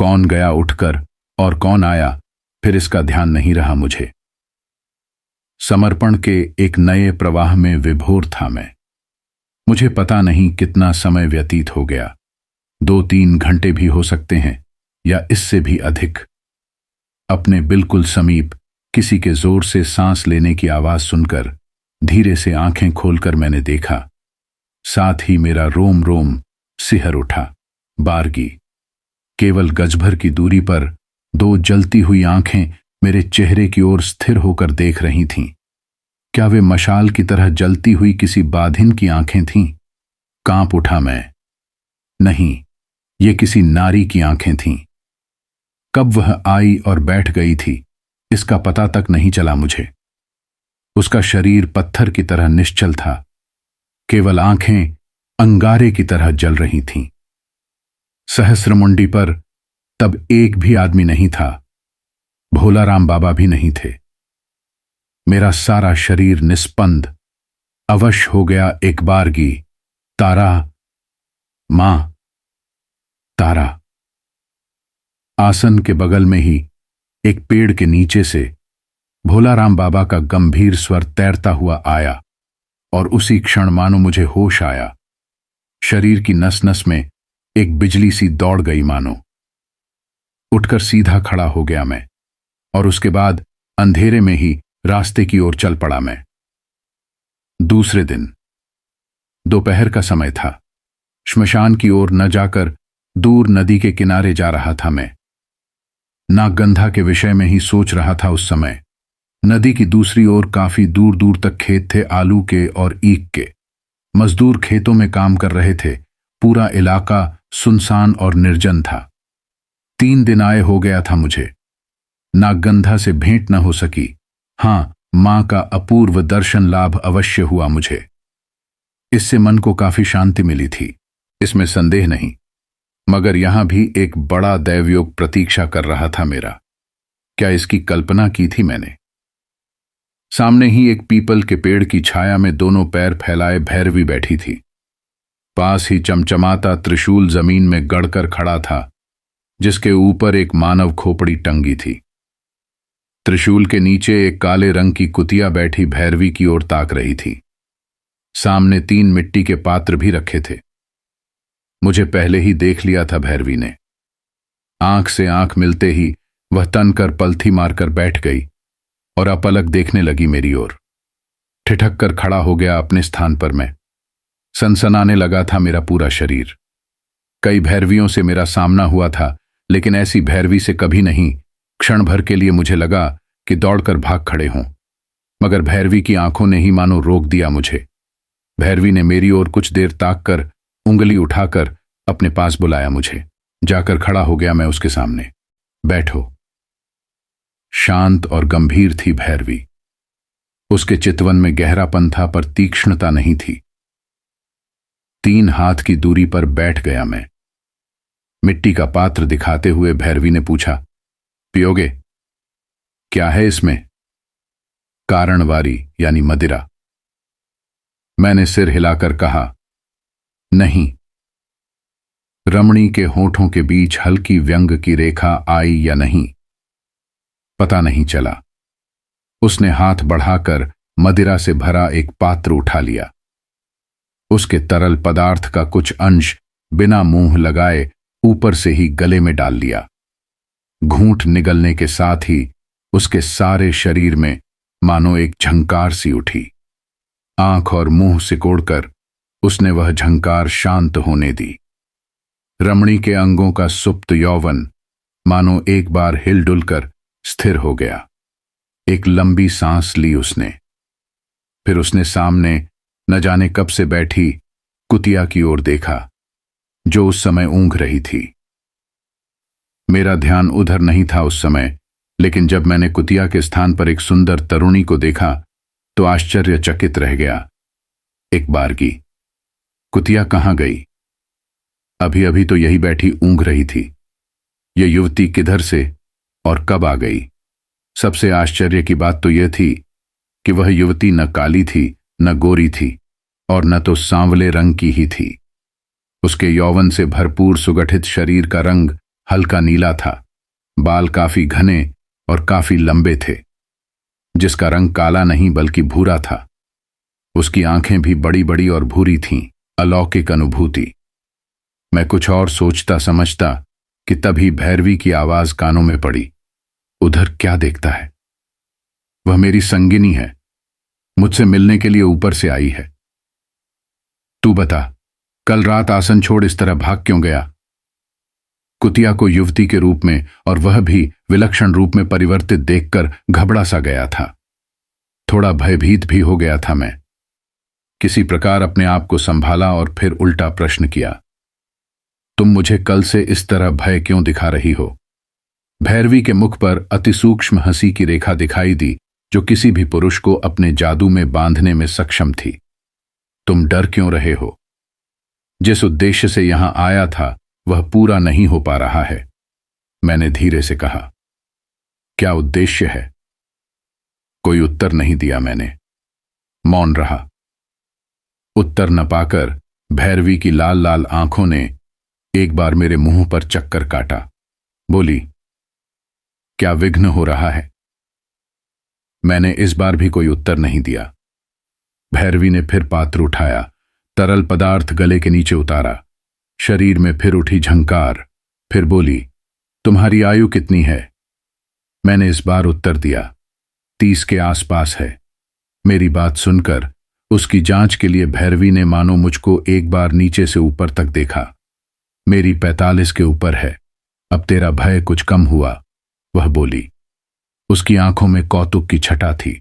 कौन गया उठकर और कौन आया, फिर इसका ध्यान नहीं रहा मुझे। समर्पण के एक नए प्रवाह में विभोर था मैं। मुझे पता नहीं कितना समय व्यतीत हो गया, 2-3 घंटे भी हो सकते हैं या इससे भी अधिक। अपने बिल्कुल समीप किसी के जोर से सांस लेने की आवाज सुनकर धीरे से आंखें खोलकर मैंने देखा। साथ ही मेरा रोम रोम सिहर उठा। बारगी। केवल गजभर की दूरी पर 2 जलती हुई आंखें मेरे चेहरे की ओर स्थिर होकर देख रही थीं। क्या वे मशाल की तरह जलती हुई किसी बाधिन की आंखें थीं? कांप उठा मैं। नहीं, ये किसी नारी की आंखें थीं। कब वह आई और बैठ गई थी, इसका पता तक नहीं चला मुझे। उसका शरीर पत्थर की तरह निश्चल था, केवल आंखें अंगारे की तरह जल रही थीं। सहस्रमुंडी पर तब एक भी आदमी नहीं था, भोलाराम बाबा भी नहीं थे। मेरा सारा शरीर निस्पंद, अवश हो गया एक बारगी। तारा, मां, तारा। आसन के बगल में ही एक पेड़ के नीचे से भोलाराम बाबा का गंभीर स्वर तैरता हुआ आया और उसी क्षण मानो मुझे होश आया। शरीर की नस नस में एक बिजली सी दौड़ गई मानो। उठकर सीधा खड़ा हो गया मैं और उसके बाद अंधेरे में ही रास्ते की ओर चल पड़ा मैं। दूसरे दिन दोपहर का समय था। श्मशान की ओर न जाकर दूर नदी के किनारे जा रहा था मैं। नागगंधा के विषय में ही सोच रहा था उस समय। नदी की दूसरी ओर काफी दूर दूर तक खेत थे आलू के और ईख के। मजदूर खेतों में काम कर रहे थे। पूरा इलाका सुनसान और निर्जन था। 3 दिन आए हो गया था मुझे। नागगंधा से भेंट न हो सकी। हां, मां का अपूर्व दर्शन लाभ अवश्य हुआ मुझे। इससे मन को काफी शांति मिली थी, इसमें संदेह नहीं। मगर यहां भी एक बड़ा दैवयोग प्रतीक्षा कर रहा था मेरा। क्या इसकी कल्पना की थी मैंने? सामने ही एक पीपल के पेड़ की छाया में दोनों पैर फैलाए भैरवी बैठी थी। पास ही चमचमाता त्रिशूल जमीन में गड़कर खड़ा था, जिसके ऊपर एक मानव खोपड़ी टंगी थी। त्रिशूल के नीचे एक काले रंग की कुतिया बैठी भैरवी की ओर ताक रही थी। सामने 3 मिट्टी के पात्र भी रखे थे। मुझे पहले ही देख लिया था भैरवी ने। आंख से आंख मिलते ही वह तनकर पलथी मारकर बैठ गई और अपलक देखने लगी मेरी ओर। ठिठक कर खड़ा हो गया अपने स्थान पर मैं। सनसनाने लगा था मेरा पूरा शरीर। कई भैरवियों से मेरा सामना हुआ था, लेकिन ऐसी भैरवी से कभी नहीं। क्षण भर के लिए मुझे लगा कि दौड़कर भाग खड़े हों, मगर भैरवी की आंखों ने ही मानो रोक दिया मुझे। भैरवी ने मेरी ओर कुछ देर ताक कर उंगली उठाकर अपने पास बुलाया मुझे। जाकर खड़ा हो गया मैं उसके सामने। बैठो। शांत और गंभीर थी भैरवी। उसके चितवन में गहरापन था पर तीक्ष्णता नहीं थी। 3 हाथ की दूरी पर बैठ गया मैं। मिट्टी का पात्र दिखाते हुए भैरवी ने पूछा, पियोगे? क्या है इसमें? कारणवारी यानी मदिरा। मैंने सिर हिलाकर कहा, नहीं। रमणी के होठों के बीच हल्की व्यंग की रेखा आई या नहीं, पता नहीं चला। उसने हाथ बढ़ाकर मदिरा से भरा एक पात्र उठा लिया। उसके तरल पदार्थ का कुछ अंश बिना मुंह लगाए ऊपर से ही गले में डाल लिया। घूंट निगलने के साथ ही उसके सारे शरीर में मानो एक झंकार सी उठी। आंख और मुंह सिकोड़कर उसने वह झंकार शांत होने दी। रमणी के अंगों का सुप्त यौवन मानो एक बार हिलडुल कर स्थिर हो गया। एक लंबी सांस ली उसने। फिर उसने सामने न जाने कब से बैठी कुतिया की ओर देखा, जो उस समय ऊँघ रही थी। मेरा ध्यान उधर नहीं था उस समय, लेकिन जब मैंने कुतिया के स्थान पर एक सुंदर तरुणी को देखा तो आश्चर्यचकित रह गया। एक बारगी। कुतिया कहाँ गई? अभी अभी तो यही बैठी ऊँघ रही थी। यह युवती किधर से और कब आ गई? सबसे आश्चर्य की बात तो यह थी कि वह युवती न काली थी, न गोरी थी और न तो सांवले रंग की ही थी। उसके यौवन से भरपूर सुगठित शरीर का रंग हल्का नीला था, बाल काफी घने और काफी लंबे थे, जिसका रंग काला नहीं बल्कि भूरा था। उसकी आंखें भी बड़ी बड़ी और भूरी थीं, अलौकिक अनुभूति। मैं कुछ और सोचता समझता कि तभी भैरवी की आवाज कानों में पड़ी। उधर क्या देखता है? वह मेरी संगिनी है, मुझसे मिलने के लिए ऊपर से आई है। तू बता, कल रात आसन छोड़ इस तरह भाग क्यों गया? कुतिया को युवती के रूप में और वह भी विलक्षण रूप में परिवर्तित देखकर घबरा सा गया था। थोड़ा भयभीत भी हो गया था मैं। किसी प्रकार अपने आप को संभाला और फिर उल्टा प्रश्न किया, तुम मुझे कल से इस तरह भय क्यों दिखा रही हो? भैरवी के मुख पर अतिसूक्ष्म हंसी की रेखा दिखाई दी, जो किसी भी पुरुष को अपने जादू में बांधने में सक्षम थी। तुम डर क्यों रहे हो? जिस उद्देश्य से यहां आया था वह पूरा नहीं हो पा रहा है, मैंने धीरे से कहा। क्या उद्देश्य है? कोई उत्तर नहीं दिया मैंने, मौन रहा। उत्तर न पाकर भैरवी की लाल लाल आंखों ने एक बार मेरे मुंह पर चक्कर काटा। बोली, क्या विघ्न हो रहा है? मैंने इस बार भी कोई उत्तर नहीं दिया। भैरवी ने फिर पात्र उठाया, तरल पदार्थ गले के नीचे उतारा। शरीर में फिर उठी झंकार। फिर बोली, तुम्हारी आयु कितनी है? मैंने इस बार उत्तर दिया, 30 के आसपास है। मेरी बात सुनकर उसकी जांच के लिए भैरवी ने मानो मुझको एक बार नीचे से ऊपर तक देखा। मेरी 45 के ऊपर है। अब तेरा भय कुछ कम हुआ, वह बोली। उसकी आंखों में कौतुक की छटा थी।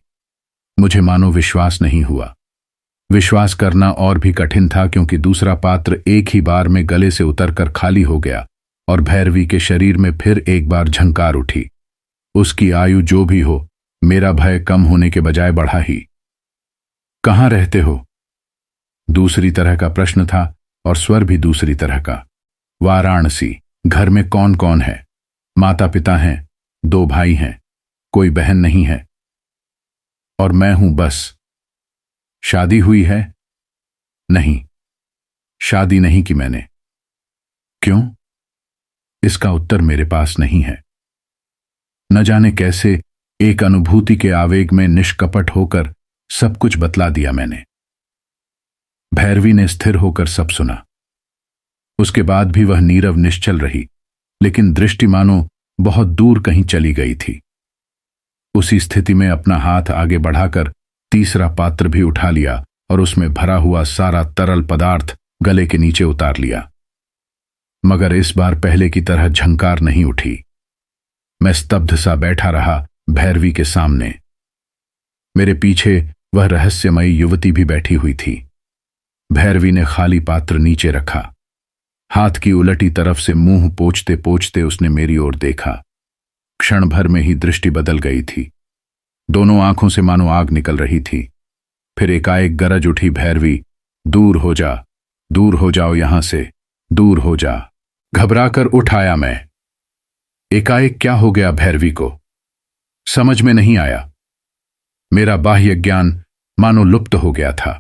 मुझे मानो विश्वास नहीं हुआ। विश्वास करना और भी कठिन था, क्योंकि दूसरा पात्र एक ही बार में गले से उतरकर खाली हो गया और भैरवी के शरीर में फिर एक बार झंकार उठी। उसकी आयु जो भी हो, मेरा भय कम होने के बजाय बढ़ा ही। कहां रहते हो? दूसरी तरह का प्रश्न था और स्वर भी दूसरी तरह का। वाराणसी। घर में कौन कौन है? माता पिता हैं, 2 भाई हैं, कोई बहन नहीं है, और मैं हूं बस। शादी हुई है? नहीं, शादी नहीं की मैंने। क्यों? इसका उत्तर मेरे पास नहीं है। न जाने कैसे एक अनुभूति के आवेग में निष्कपट होकर सब कुछ बतला दिया मैंने। भैरवी ने स्थिर होकर सब सुना। उसके बाद भी वह नीरव निश्चल रही, लेकिन दृष्टि मानो बहुत दूर कहीं चली गई थी। उसी स्थिति में अपना हाथ आगे बढ़ाकर तीसरा पात्र भी उठा लिया और उसमें भरा हुआ सारा तरल पदार्थ गले के नीचे उतार लिया। मगर इस बार पहले की तरह झंकार नहीं उठी। मैं स्तब्ध सा बैठा रहा भैरवी के सामने। मेरे पीछे वह रहस्यमयी युवती भी बैठी हुई थी। भैरवी ने खाली पात्र नीचे रखा। हाथ की उलटी तरफ से मुंह पोंछते पोंछते उसने मेरी ओर देखा। क्षण भर में ही दृष्टि बदल गई थी। दोनों आंखों से मानो आग निकल रही थी। फिर एकाएक गरज उठी भैरवी, दूर हो जा, दूर हो जाओ यहां से, दूर हो जा। घबराकर उठ आया मैं। एकाएक क्या हो गया भैरवी को, समझ में नहीं आया। मेरा बाह्य ज्ञान मानो लुप्त हो गया था।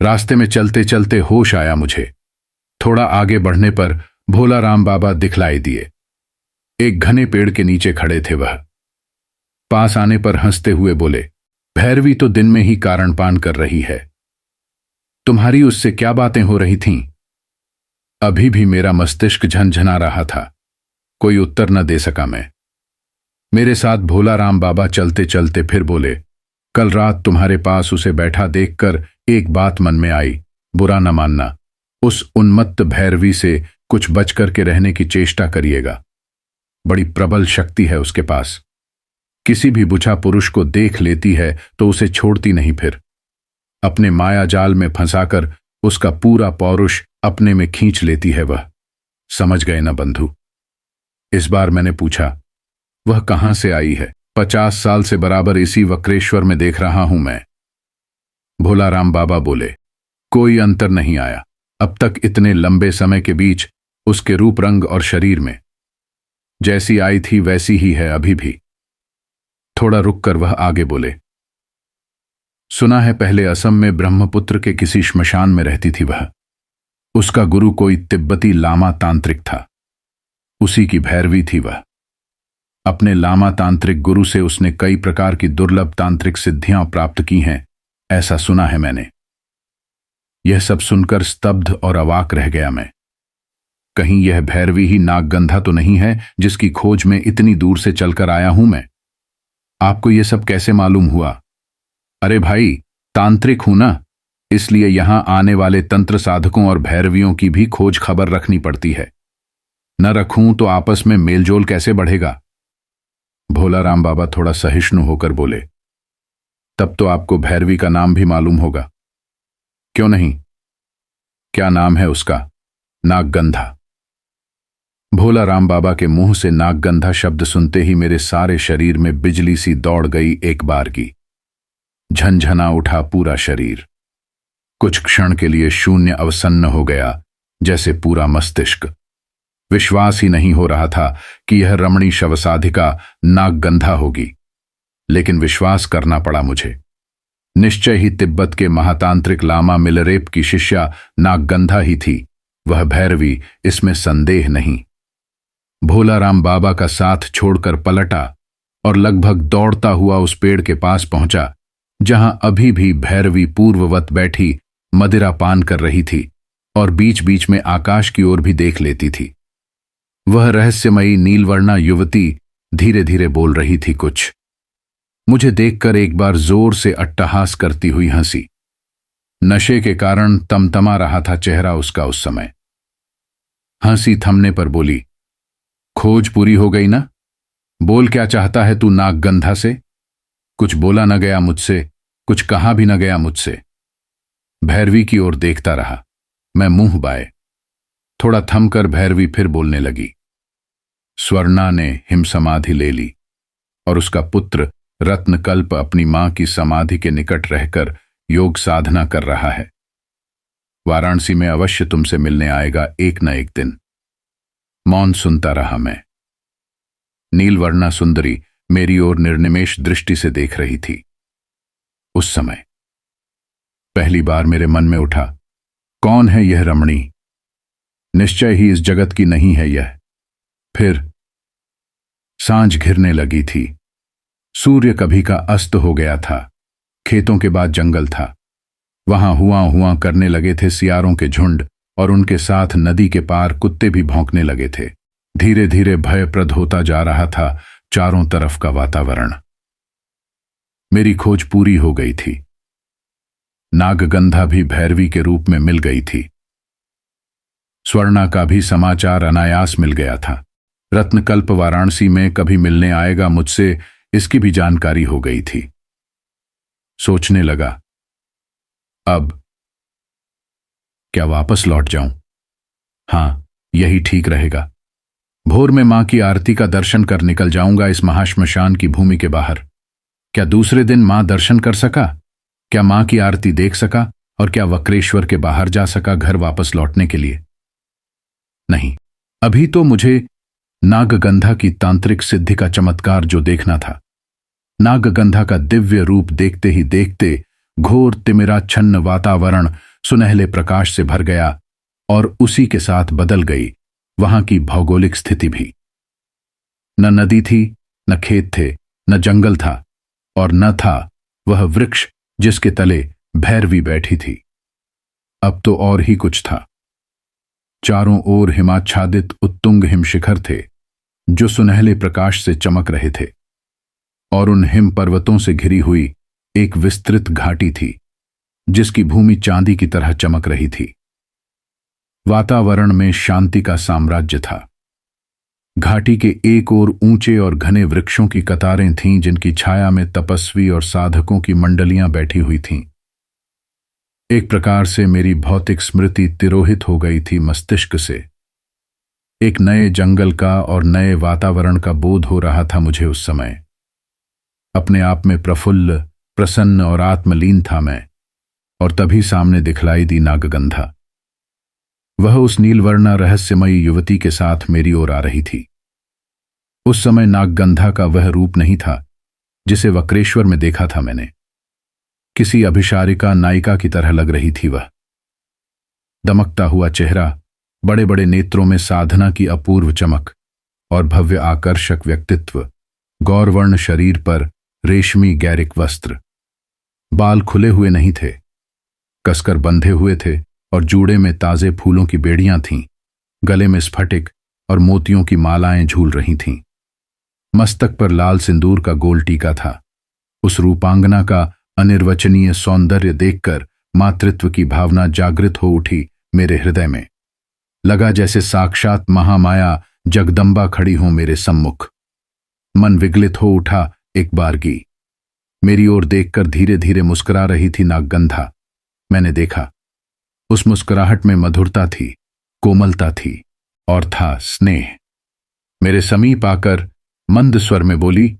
रास्ते में चलते चलते होश आया मुझे। थोड़ा आगे बढ़ने पर भोला राम बाबा दिखलाई दिए। एक घने पेड़ के नीचे खड़े थे वह। पास आने पर हंसते हुए बोले, भैरवी तो दिन में ही कारण पान कर रही है। तुम्हारी उससे क्या बातें हो रही थीं? अभी भी मेरा मस्तिष्क झनझना रहा था। कोई उत्तर न दे सका मैं। मेरे साथ भोला राम बाबा चलते चलते फिर बोले, कल रात तुम्हारे पास उसे बैठा देखकर एक बात मन में आई, बुरा न मानना। उस उन्मत्त भैरवी से कुछ बच करके रहने की चेष्टा करिएगा। बड़ी प्रबल शक्ति है उसके पास। किसी भी बुझा पुरुष को देख लेती है तो उसे छोड़ती नहीं। फिर अपने माया जाल में फंसाकर उसका पूरा पौरुष अपने में खींच लेती है वह। समझ गए ना बंधु? इस बार मैंने पूछा, वह कहां से आई है? 50 साल से बराबर इसी वक्रेश्वर में देख रहा हूं मैं। भोला राम बाबा बोले, कोई अंतर नहीं आया अब तक इतने लंबे समय के बीच उसके रूप रंग और शरीर में। जैसी आई थी वैसी ही है अभी भी। थोड़ा रुककर वह आगे बोले, सुना है पहले असम में ब्रह्मपुत्र के किसी श्मशान में रहती थी वह। उसका गुरु कोई तिब्बती लामा तांत्रिक था। उसी की भैरवी थी वह। अपने लामा तांत्रिक गुरु से उसने कई प्रकार की दुर्लभ तांत्रिक सिद्धियां प्राप्त की हैं, ऐसा सुना है मैंने। यह सब सुनकर स्तब्ध और अवाक रह गया मैं। कहीं यह भैरवी ही नागगंधा तो नहीं है जिसकी खोज में इतनी दूर से चलकर आया हूं मैं? आपको यह सब कैसे मालूम हुआ? अरे भाई, तांत्रिक हूं ना, इसलिए यहां आने वाले तंत्र साधकों और भैरवियों की भी खोज खबर रखनी पड़ती है। न रखूं तो आपस में मेलजोल कैसे बढ़ेगा? भोलाराम बाबा थोड़ा सहिष्णु होकर बोले। तब तो आपको भैरवी का नाम भी मालूम होगा, क्यों नहीं? क्या नाम है उसका? नागगंधा। भोलाराम बाबा के मुंह से नागगंधा शब्द सुनते ही मेरे सारे शरीर में बिजली सी दौड़ गई एक बार की। झनझना उठा पूरा शरीर। कुछ क्षण के लिए शून्य अवसन्न हो गया, जैसे पूरा मस्तिष्क। विश्वास ही नहीं हो रहा था कि यह रमणी शवसाधिका नागगंधा होगी, लेकिन विश्वास करना पड़ा मुझे। निश्चय ही तिब्बत के महातांत्रिक लामा मिलरेप की शिष्या नागगंधा ही थी, वह भैरवी, इसमें संदेह नहीं। भोलाराम बाबा का साथ छोड़कर पलटा और लगभग दौड़ता हुआ उस पेड़ के पास पहुंचा जहां अभी भी भैरवी पूर्ववत बैठी मदिरा पान कर रही थी और बीच बीच में आकाश की ओर भी देख लेती थी। वह रहस्यमयी नीलवर्णा युवती धीरे धीरे बोल रही थी कुछ। मुझे देखकर एक बार जोर से अट्टहास करती हुई हंसी। नशे के कारण तमतमा रहा था चेहरा उसका उस समय। हंसी थमने पर बोली, खोज पूरी हो गई ना? बोल, क्या चाहता है तू नागगंधा से? कुछ बोला न गया मुझसे, कुछ कहा भी न गया मुझसे। भैरवी की ओर देखता रहा मैं मुंह बाए। थोड़ा थमकर भैरवी फिर बोलने लगी। स्वर्णा ने हिम समाधि ले ली और उसका पुत्र रत्नकल्प अपनी मां की समाधि के निकट रहकर योग साधना कर रहा है। वाराणसी में अवश्य तुमसे मिलने आएगा एक न एक दिन। मौन सुनता रहा मैं। नीलवर्णा सुंदरी मेरी ओर निर्निमेष दृष्टि से देख रही थी। उस समय पहली बार मेरे मन में उठा, कौन है यह रमणी? निश्चय ही इस जगत की नहीं है यह। फिर सांझ घिरने लगी थी। सूर्य कभी का अस्त हो गया था। खेतों के बाद जंगल था। वहां हुआ हुआ करने लगे थे सियारों के झुंड और उनके साथ नदी के पार कुत्ते भी भौंकने लगे थे। धीरे धीरे भयप्रद होता जा रहा था चारों तरफ का वातावरण। मेरी खोज पूरी हो गई थी। नागगंधा भी भैरवी के रूप में मिल गई थी। स्वर्णा का भी समाचार अनायास मिल गया था। रत्नकल्प वाराणसी में कभी मिलने आएगा मुझसे, इसकी भी जानकारी हो गई थी। सोचने लगा, अब क्या वापस लौट जाऊं? हां, यही ठीक रहेगा। भोर में मां की आरती का दर्शन कर निकल जाऊंगा इस महाश्मशान की भूमि के बाहर। क्या दूसरे दिन मां दर्शन कर सका? क्या मां की आरती देख सका? और क्या वक्रेश्वर के बाहर जा सका घर वापस लौटने के लिए? नहीं, अभी तो मुझे नागगंधा की तांत्रिक सिद्धि का चमत्कार जो देखना था। नागगंधा का दिव्य रूप देखते ही देखते घोर तिमिराच्छन्न वातावरण सुनहले प्रकाश से भर गया और उसी के साथ बदल गई वहां की भौगोलिक स्थिति भी। न नदी थी, न खेत थे, न जंगल था और न था वह वृक्ष जिसके तले भैरवी बैठी थी। अब तो और ही कुछ था। चारों ओर हिमाच्छादित उत्तुंग हिमशिखर थे जो सुनहले प्रकाश से चमक रहे थे और उन हिम पर्वतों से घिरी हुई एक विस्तृत घाटी थी जिसकी भूमि चांदी की तरह चमक रही थी। वातावरण में शांति का साम्राज्य था। घाटी के एक ओर ऊंचे और घने वृक्षों की कतारें थीं जिनकी छाया में तपस्वी और साधकों की मंडलियां बैठी हुई थीं। एक प्रकार से मेरी भौतिक स्मृति तिरोहित हो गई थी मस्तिष्क से। एक नए जंगल का और नए वातावरण का बोध हो रहा था मुझे उस समय। अपने आप में प्रफुल्ल, प्रसन्न और आत्मलीन था मैं, और तभी सामने दिखलाई दी नागगंधा। वह उस नीलवर्णा रहस्यमयी युवती के साथ मेरी ओर आ रही थी। उस समय नागगंधा का वह रूप नहीं था जिसे वक्रेश्वर में देखा था मैंने। किसी अभिसारिका नायिका की तरह लग रही थी वह। दमकता हुआ चेहरा, बड़े बड़े नेत्रों में साधना की अपूर्व चमक, और भव्य आकर्षक व्यक्तित्व, गौरवर्ण शरीर पर रेशमी गैरिक वस्त्र। बाल खुले हुए नहीं थे, कसकर बंधे हुए थे और जूड़े में ताजे फूलों की बेड़ियां थीं। गले में स्फटिक और मोतियों की मालाएं झूल रही थीं। मस्तक पर लाल सिंदूर का गोल टीका था। उस रूपांगना का अनिर्वचनीय सौंदर्य देखकर मातृत्व की भावना जागृत हो उठी मेरे हृदय में। लगा जैसे साक्षात महामाया जगदम्बा खड़ी हो मेरे सम्मुख। मन विगलित हो उठा एक बारगी। मेरी ओर देखकर धीरे धीरे मुस्कुरा रही थी नागगंधा। मैंने देखा, उस मुस्कुराहट में मधुरता थी, कोमलता थी और था स्नेह। मेरे समीप आकर मंद स्वर में बोली,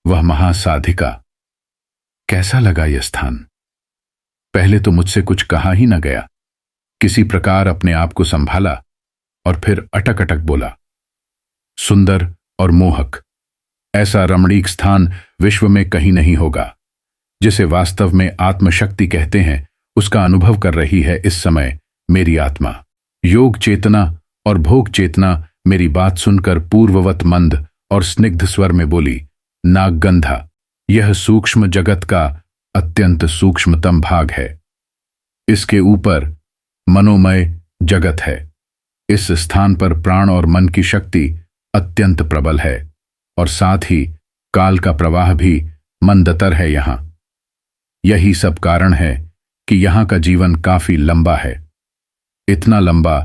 वह महासाधिका। कैसा लगा यह स्थान? पहले तो मुझसे कुछ कहा ही न गया। किसी प्रकार अपने आप को संभाला और फिर अटक अटक बोला, सुंदर और मोहक। ऐसा रमणीक स्थान विश्व में कहीं नहीं होगा। जिसे वास्तव में आत्मशक्ति कहते हैं, उसका अनुभव कर रही है इस समय मेरी आत्मा। योग चेतना और भोग चेतना मेरी बात सुनकर पूर्ववत मंद और स्निग्ध स्वर में बोली, नागगंधा, यह सूक्ष्म जगत का अत्यंत सूक्ष्मतम भाग है। इसके ऊपर मनोमय जगत है। इस स्थान पर प्राण और मन की शक्ति अत्यंत प्रबल है और साथ ही काल का प्रवाह भी मंदतर है यहां। यही सब कारण है कि यहां का जीवन काफी लंबा है। इतना लंबा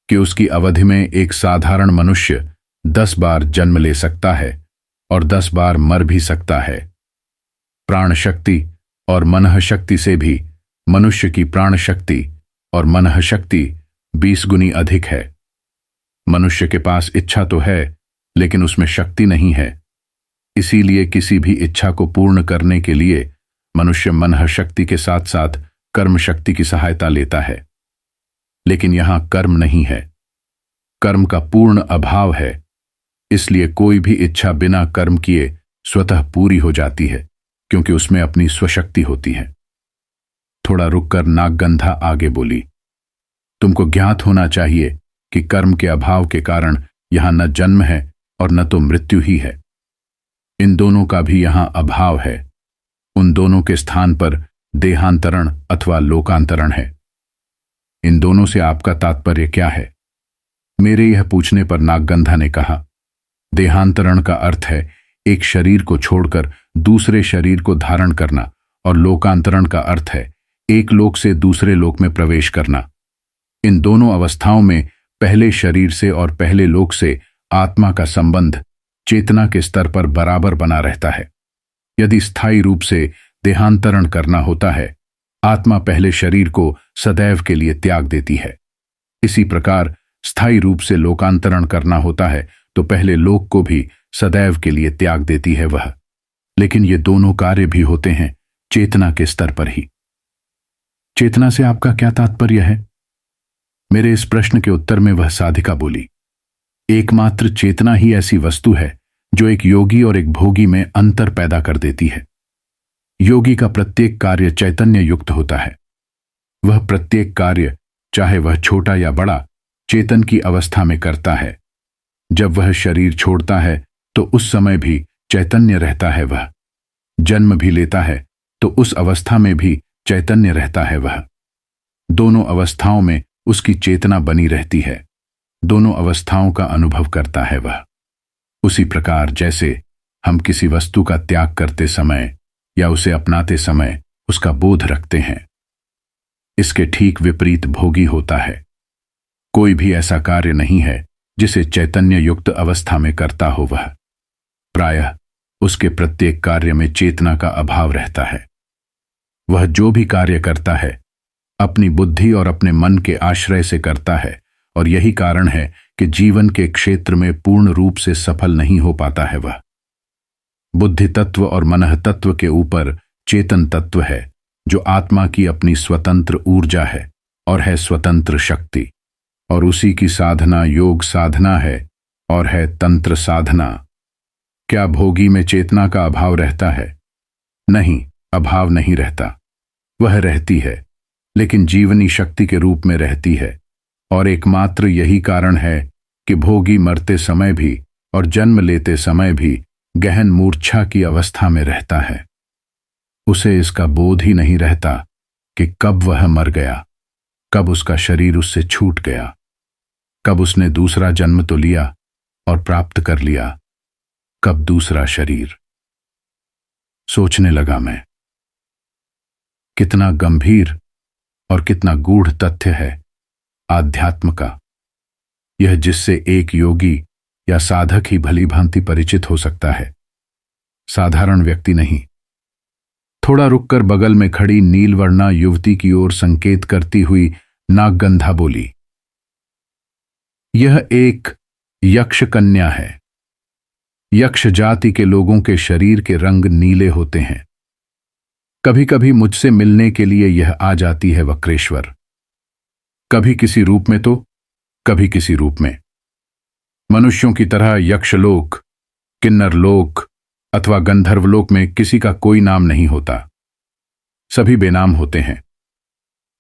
कि उसकी अवधि में एक साधारण मनुष्य 10 बार जन्म ले सकता है और 10 बार मर भी सकता है। प्राण शक्ति और मनः शक्ति से भी मनुष्य की प्राण शक्ति और मनः शक्ति 20 गुनी अधिक है। मनुष्य के पास इच्छा तो है, लेकिन उसमें शक्ति नहीं है। इसीलिए किसी भी इच्छा को पूर्ण करने के लिए मनुष्य मनः शक्ति के साथ साथ कर्म शक्ति की सहायता लेता है। लेकिन यहां कर्म नहीं है, कर्म का पूर्ण अभाव है। इसलिए कोई भी इच्छा बिना कर्म किए स्वतः पूरी हो जाती है, क्योंकि उसमें अपनी स्वशक्ति होती है। थोड़ा रुककर नागगंधा आगे बोली, तुमको ज्ञात होना चाहिए कि कर्म के अभाव के कारण यहां न जन्म है और न तो मृत्यु ही है। इन दोनों का भी यहां अभाव है। उन दोनों के स्थान पर देहांतरण अथवा लोकांतरण है। इन दोनों से आपका तात्पर्य क्या है? मेरे यह पूछने पर नागगंधा ने कहा, देहांतरण का अर्थ है एक शरीर को छोड़कर दूसरे शरीर को धारण करना, और लोकांतरण का अर्थ है एक लोक से दूसरे लोक में प्रवेश करना। इन दोनों अवस्थाओं में पहले शरीर से और पहले लोक से आत्मा का संबंध चेतना के स्तर पर बराबर बना रहता है। यदि स्थायी रूप से देहांतरण करना होता है, आत्मा पहले शरीर को सदैव के लिए त्याग देती है। इसी प्रकार स्थायी रूप से लोकांतरण करना होता है तो पहले लोक को भी सदैव के लिए त्याग देती है वह। लेकिन ये दोनों कार्य भी होते हैं चेतना के स्तर पर ही। चेतना से आपका क्या तात्पर्य है? मेरे इस प्रश्न के उत्तर में वह साधिका बोली, एकमात्र चेतना ही ऐसी वस्तु है जो एक योगी और एक भोगी में अंतर पैदा कर देती है। योगी का प्रत्येक कार्य चैतन्य युक्त होता है। वह प्रत्येक कार्य, चाहे वह छोटा या बड़ा, चेतन की अवस्था में करता है। जब वह शरीर छोड़ता है तो उस समय भी चैतन्य रहता है वह। जन्म भी लेता है तो उस अवस्था में भी चैतन्य रहता है वह। दोनों अवस्थाओं में उसकी चेतना बनी रहती है। दोनों अवस्थाओं का अनुभव करता है वह। उसी प्रकार जैसे हम किसी वस्तु का त्याग करते समय या उसे अपनाते समय उसका बोध रखते हैं, इसके ठीक विपरीत भोगी होता है। कोई भी ऐसा कार्य नहीं है जिसे चैतन्य युक्त अवस्था में करता हो वह। प्रायः उसके प्रत्येक कार्य में चेतना का अभाव रहता है। वह जो भी कार्य करता है अपनी बुद्धि और अपने मन के आश्रय से करता है, और यही कारण है कि जीवन के क्षेत्र में पूर्ण रूप से सफल नहीं हो पाता है वह। बुद्धि तत्व और मनः तत्व के ऊपर चेतन तत्व है, जो आत्मा की अपनी स्वतंत्र ऊर्जा है और है स्वतंत्र शक्ति, और उसी की साधना योग साधना है और है तंत्र साधना। क्या भोगी में चेतना का अभाव रहता है? नहीं, अभाव नहीं रहता। वह रहती है, लेकिन जीवनी शक्ति के रूप में रहती है, और एकमात्र यही कारण है कि भोगी मरते समय भी और जन्म लेते समय भी गहन मूर्छा की अवस्था में रहता है। उसे इसका बोध ही नहीं रहता कि कब वह मर गया, कब उसका शरीर उससे छूट गया, कब उसने दूसरा जन्म तो लिया और प्राप्त कर लिया, कब दूसरा शरीर। सोचने लगा मैं, कितना गंभीर और कितना गूढ़ तथ्य है आध्यात्म का, यह जिससे एक योगी या साधक ही भली भांति परिचित हो सकता है, साधारण व्यक्ति नहीं। थोड़ा रुककर बगल में खड़ी नीलवर्णा युवती की ओर संकेत करती हुई नागगंधा बोली, यह एक यक्ष कन्या है। यक्ष जाति के लोगों के शरीर के रंग नीले होते हैं। कभी कभी मुझसे मिलने के लिए यह आ जाती है वक्रेश्वर, कभी किसी रूप में तो कभी किसी रूप में। मनुष्यों की तरह यक्षलोक, किन्नरलोक अथवा गंधर्वलोक में किसी का कोई नाम नहीं होता, सभी बेनाम होते हैं।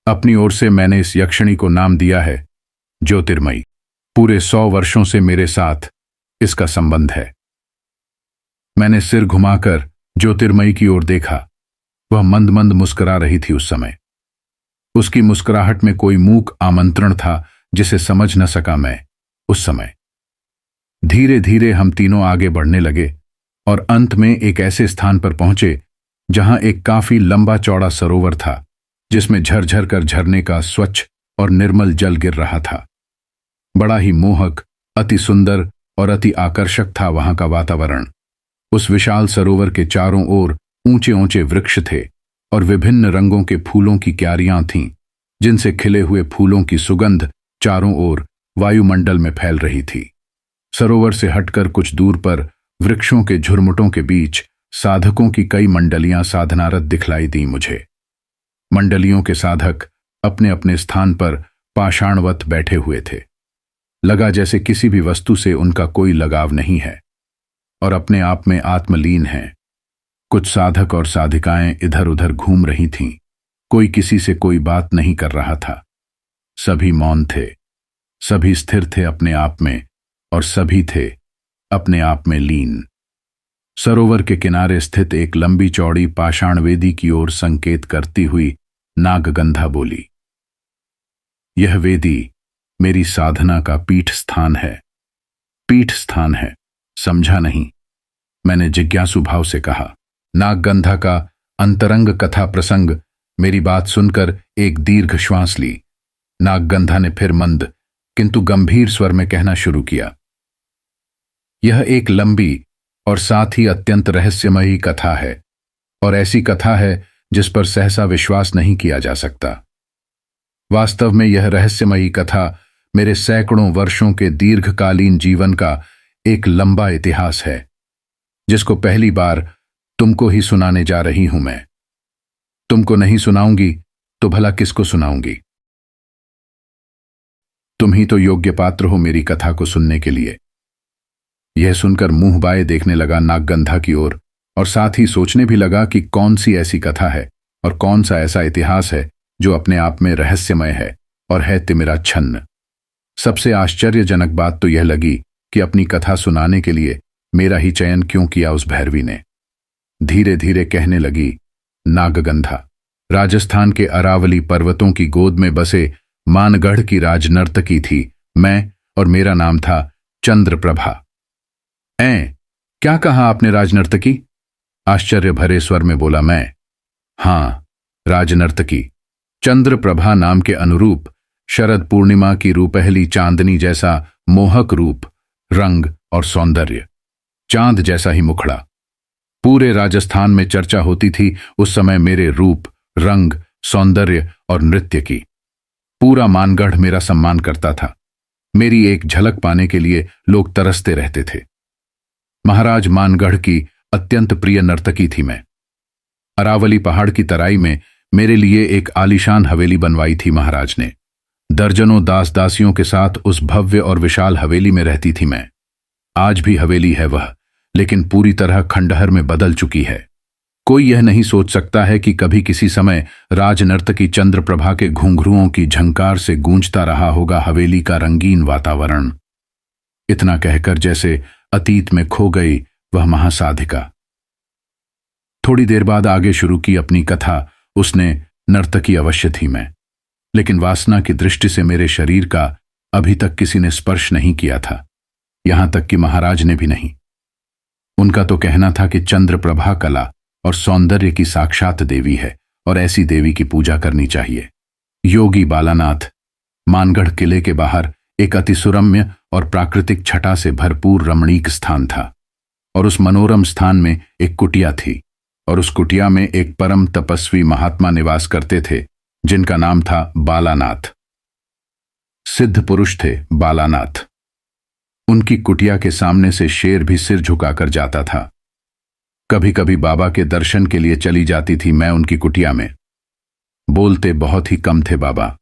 अपनी ओर से मैंने इस यक्षिणी को नाम दिया है ज्योतिर्मयी। पूरे 100 वर्षों से मेरे साथ इसका संबंध है। मैंने सिर घुमाकर ज्योतिर्मयी की ओर देखा। वह मंद मंद मुस्कुरा रही थी। उस समय उसकी मुस्कुराहट में कोई मूक आमंत्रण था जिसे समझ न सका मैं उस समय। धीरे धीरे हम तीनों आगे बढ़ने लगे और अंत में एक ऐसे स्थान पर पहुंचे जहां एक काफी लंबा चौड़ा सरोवर था, जिसमें झरझर कर झरने का स्वच्छ और निर्मल जल गिर रहा था। बड़ा ही मोहक, अति सुंदर और अति आकर्षक था वहां का वातावरण। उस विशाल सरोवर के चारों ओर ऊंचे ऊंचे वृक्ष थे और विभिन्न रंगों के फूलों की क्यारियां थीं, जिनसे खिले हुए फूलों की सुगंध चारों ओर वायुमंडल में फैल रही थी। सरोवर से हटकर कुछ दूर पर वृक्षों के झुरमुटों के बीच साधकों की कई मंडलियां साधनारत दिखलाई दी मुझे। मंडलियों के साधक अपने अपने स्थान पर पाषाणवत बैठे हुए थे। लगा जैसे किसी भी वस्तु से उनका कोई लगाव नहीं है और अपने आप में आत्मलीन हैं। कुछ साधक और साधिकाएं इधर उधर घूम रही थीं। कोई किसी से कोई बात नहीं कर रहा था। सभी मौन थे, सभी स्थिर थे अपने आप में और सभी थे अपने आप में लीन। सरोवर के किनारे स्थित एक लंबी चौड़ी पाषाण वेदी की ओर संकेत करती हुई नागगंधा बोली, यह वेदी मेरी साधना का पीठ स्थान है। पीठ स्थान है, समझा नहीं? मैंने जिज्ञासु भाव से कहा। नागगंधा का अंतरंग कथा प्रसंग मेरी बात सुनकर एक दीर्घ श्वास ली। नागगंधा ने फिर मंद किंतु गंभीर स्वर में कहना शुरू किया, यह एक लंबी और साथ ही अत्यंत रहस्यमयी कथा है, और ऐसी कथा है जिस पर सहसा विश्वास नहीं किया जा सकता। वास्तव में यह रहस्यमयी कथा मेरे सैकड़ों वर्षों के दीर्घकालीन जीवन का एक लंबा इतिहास है, जिसको पहली बार तुमको ही सुनाने जा रही हूं मैं। तुमको नहीं सुनाऊंगी तो भला किसको सुनाऊंगी? तुम ही तो योग्य पात्र हो मेरी कथा को सुनने के लिए। यह सुनकर मुंह बाए देखने लगा नागगंधा की ओर और साथ ही सोचने भी लगा कि कौन सी ऐसी कथा है और कौन सा ऐसा इतिहास है जो अपने आप में रहस्यमय है और है तिमिराच्छन्न। सबसे आश्चर्यजनक बात तो यह लगी कि अपनी कथा सुनाने के लिए मेरा ही चयन क्यों किया उस भैरवी ने। धीरे धीरे कहने लगी नागगंधा, राजस्थान के अरावली पर्वतों की गोद में बसे मानगढ़ की राजनर्तकी थी मैं, और मेरा नाम था चंद्रप्रभा। क्या कहा आपने राजनर्तकी? आश्चर्य भरे स्वर में बोला मैं। हां, राजनर्तकी। चंद्रप्रभा नाम के अनुरूप शरद पूर्णिमा की रूपहली चांदनी जैसा मोहक रूप, रंग और सौंदर्य, चांद जैसा ही मुखड़ा। पूरे राजस्थान में चर्चा होती थी उस समय मेरे रूप, रंग, सौंदर्य और नृत्य की। पूरा मानगढ़ मेरा सम्मान करता था। मेरी एक झलक पाने के लिए लोग तरसते रहते थे। महाराज मानगढ़ की अत्यंत प्रिय नर्तकी थी मैं। अरावली पहाड़ की तराई में मेरे लिए एक आलीशान हवेली बनवाई थी महाराज ने। दर्जनों दास दासियों के साथ उस भव्य और विशाल हवेली में रहती थी मैं। आज भी हवेली है वह, लेकिन पूरी तरह खंडहर में बदल चुकी है। कोई यह नहीं सोच सकता है कि कभी किसी समय राजनर्तकी चंद्रप्रभा के घुंघरुओं की झंकार से गूंजता रहा होगा हवेली का रंगीन वातावरण। इतना कहकर जैसे अतीत में खो गई वह महासाधिका। थोड़ी देर बाद आगे शुरू की अपनी कथा। उसने नर्तकी अवश्य थी मैं, लेकिन वासना की दृष्टि से मेरे शरीर का अभी तक किसी ने स्पर्श नहीं किया था, यहां तक कि महाराज ने भी नहीं। उनका तो कहना था कि चंद्रप्रभा कला और सौंदर्य की साक्षात देवी है और ऐसी देवी की पूजा करनी चाहिए। योगी बालानाथ मानगढ़ किले के बाहर एक अति सुरम्य और प्राकृतिक छटा से भरपूर रमणीक स्थान था, और उस मनोरम स्थान में एक कुटिया थी, और उस कुटिया में एक परम तपस्वी महात्मा निवास करते थे जिनका नाम था बालानाथ। सिद्ध पुरुष थे बालानाथ। उनकी कुटिया के सामने से शेर भी सिर झुकाकर जाता था। कभी कभी बाबा के दर्शन के लिए चली जाती थी मैं उनकी कुटिया में। बोलते बहुत ही कम थे बाबा।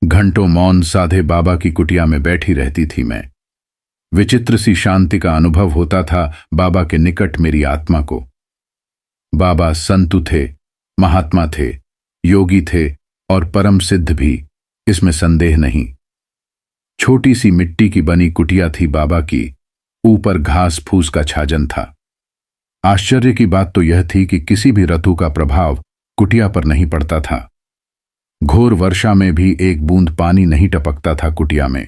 घंटों मौन साधे बाबा की कुटिया में बैठी रहती थी मैं। विचित्र सी शांति का अनुभव होता था बाबा के निकट मेरी आत्मा को। बाबा संतु थे, महात्मा थे, योगी थे और परम सिद्ध भी, इसमें संदेह नहीं। छोटी सी मिट्टी की बनी कुटिया थी बाबा की, ऊपर घास फूस का छाजन था। आश्चर्य की बात तो यह थी कि किसी भी ऋतु का प्रभाव कुटिया पर नहीं पड़ता था। घोर वर्षा में भी एक बूंद पानी नहीं टपकता था कुटिया में।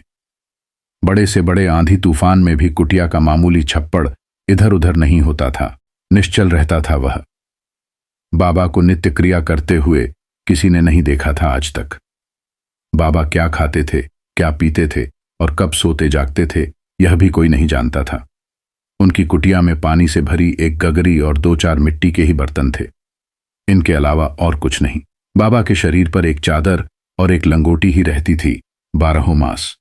बड़े से बड़े आंधी तूफान में भी कुटिया का मामूली छप्पड़ इधर उधर नहीं होता था, निश्चल रहता था वह। बाबा को नित्य क्रिया करते हुए किसी ने नहीं देखा था आज तक। बाबा क्या खाते थे, क्या पीते थे और कब सोते जागते थे, यह भी कोई नहीं जानता था। उनकी कुटिया में पानी से भरी एक गगरी और 2-4 मिट्टी के ही बर्तन थे, इनके अलावा और कुछ नहीं। बाबा के शरीर पर एक चादर और एक लंगोटी ही रहती थी 12 मास।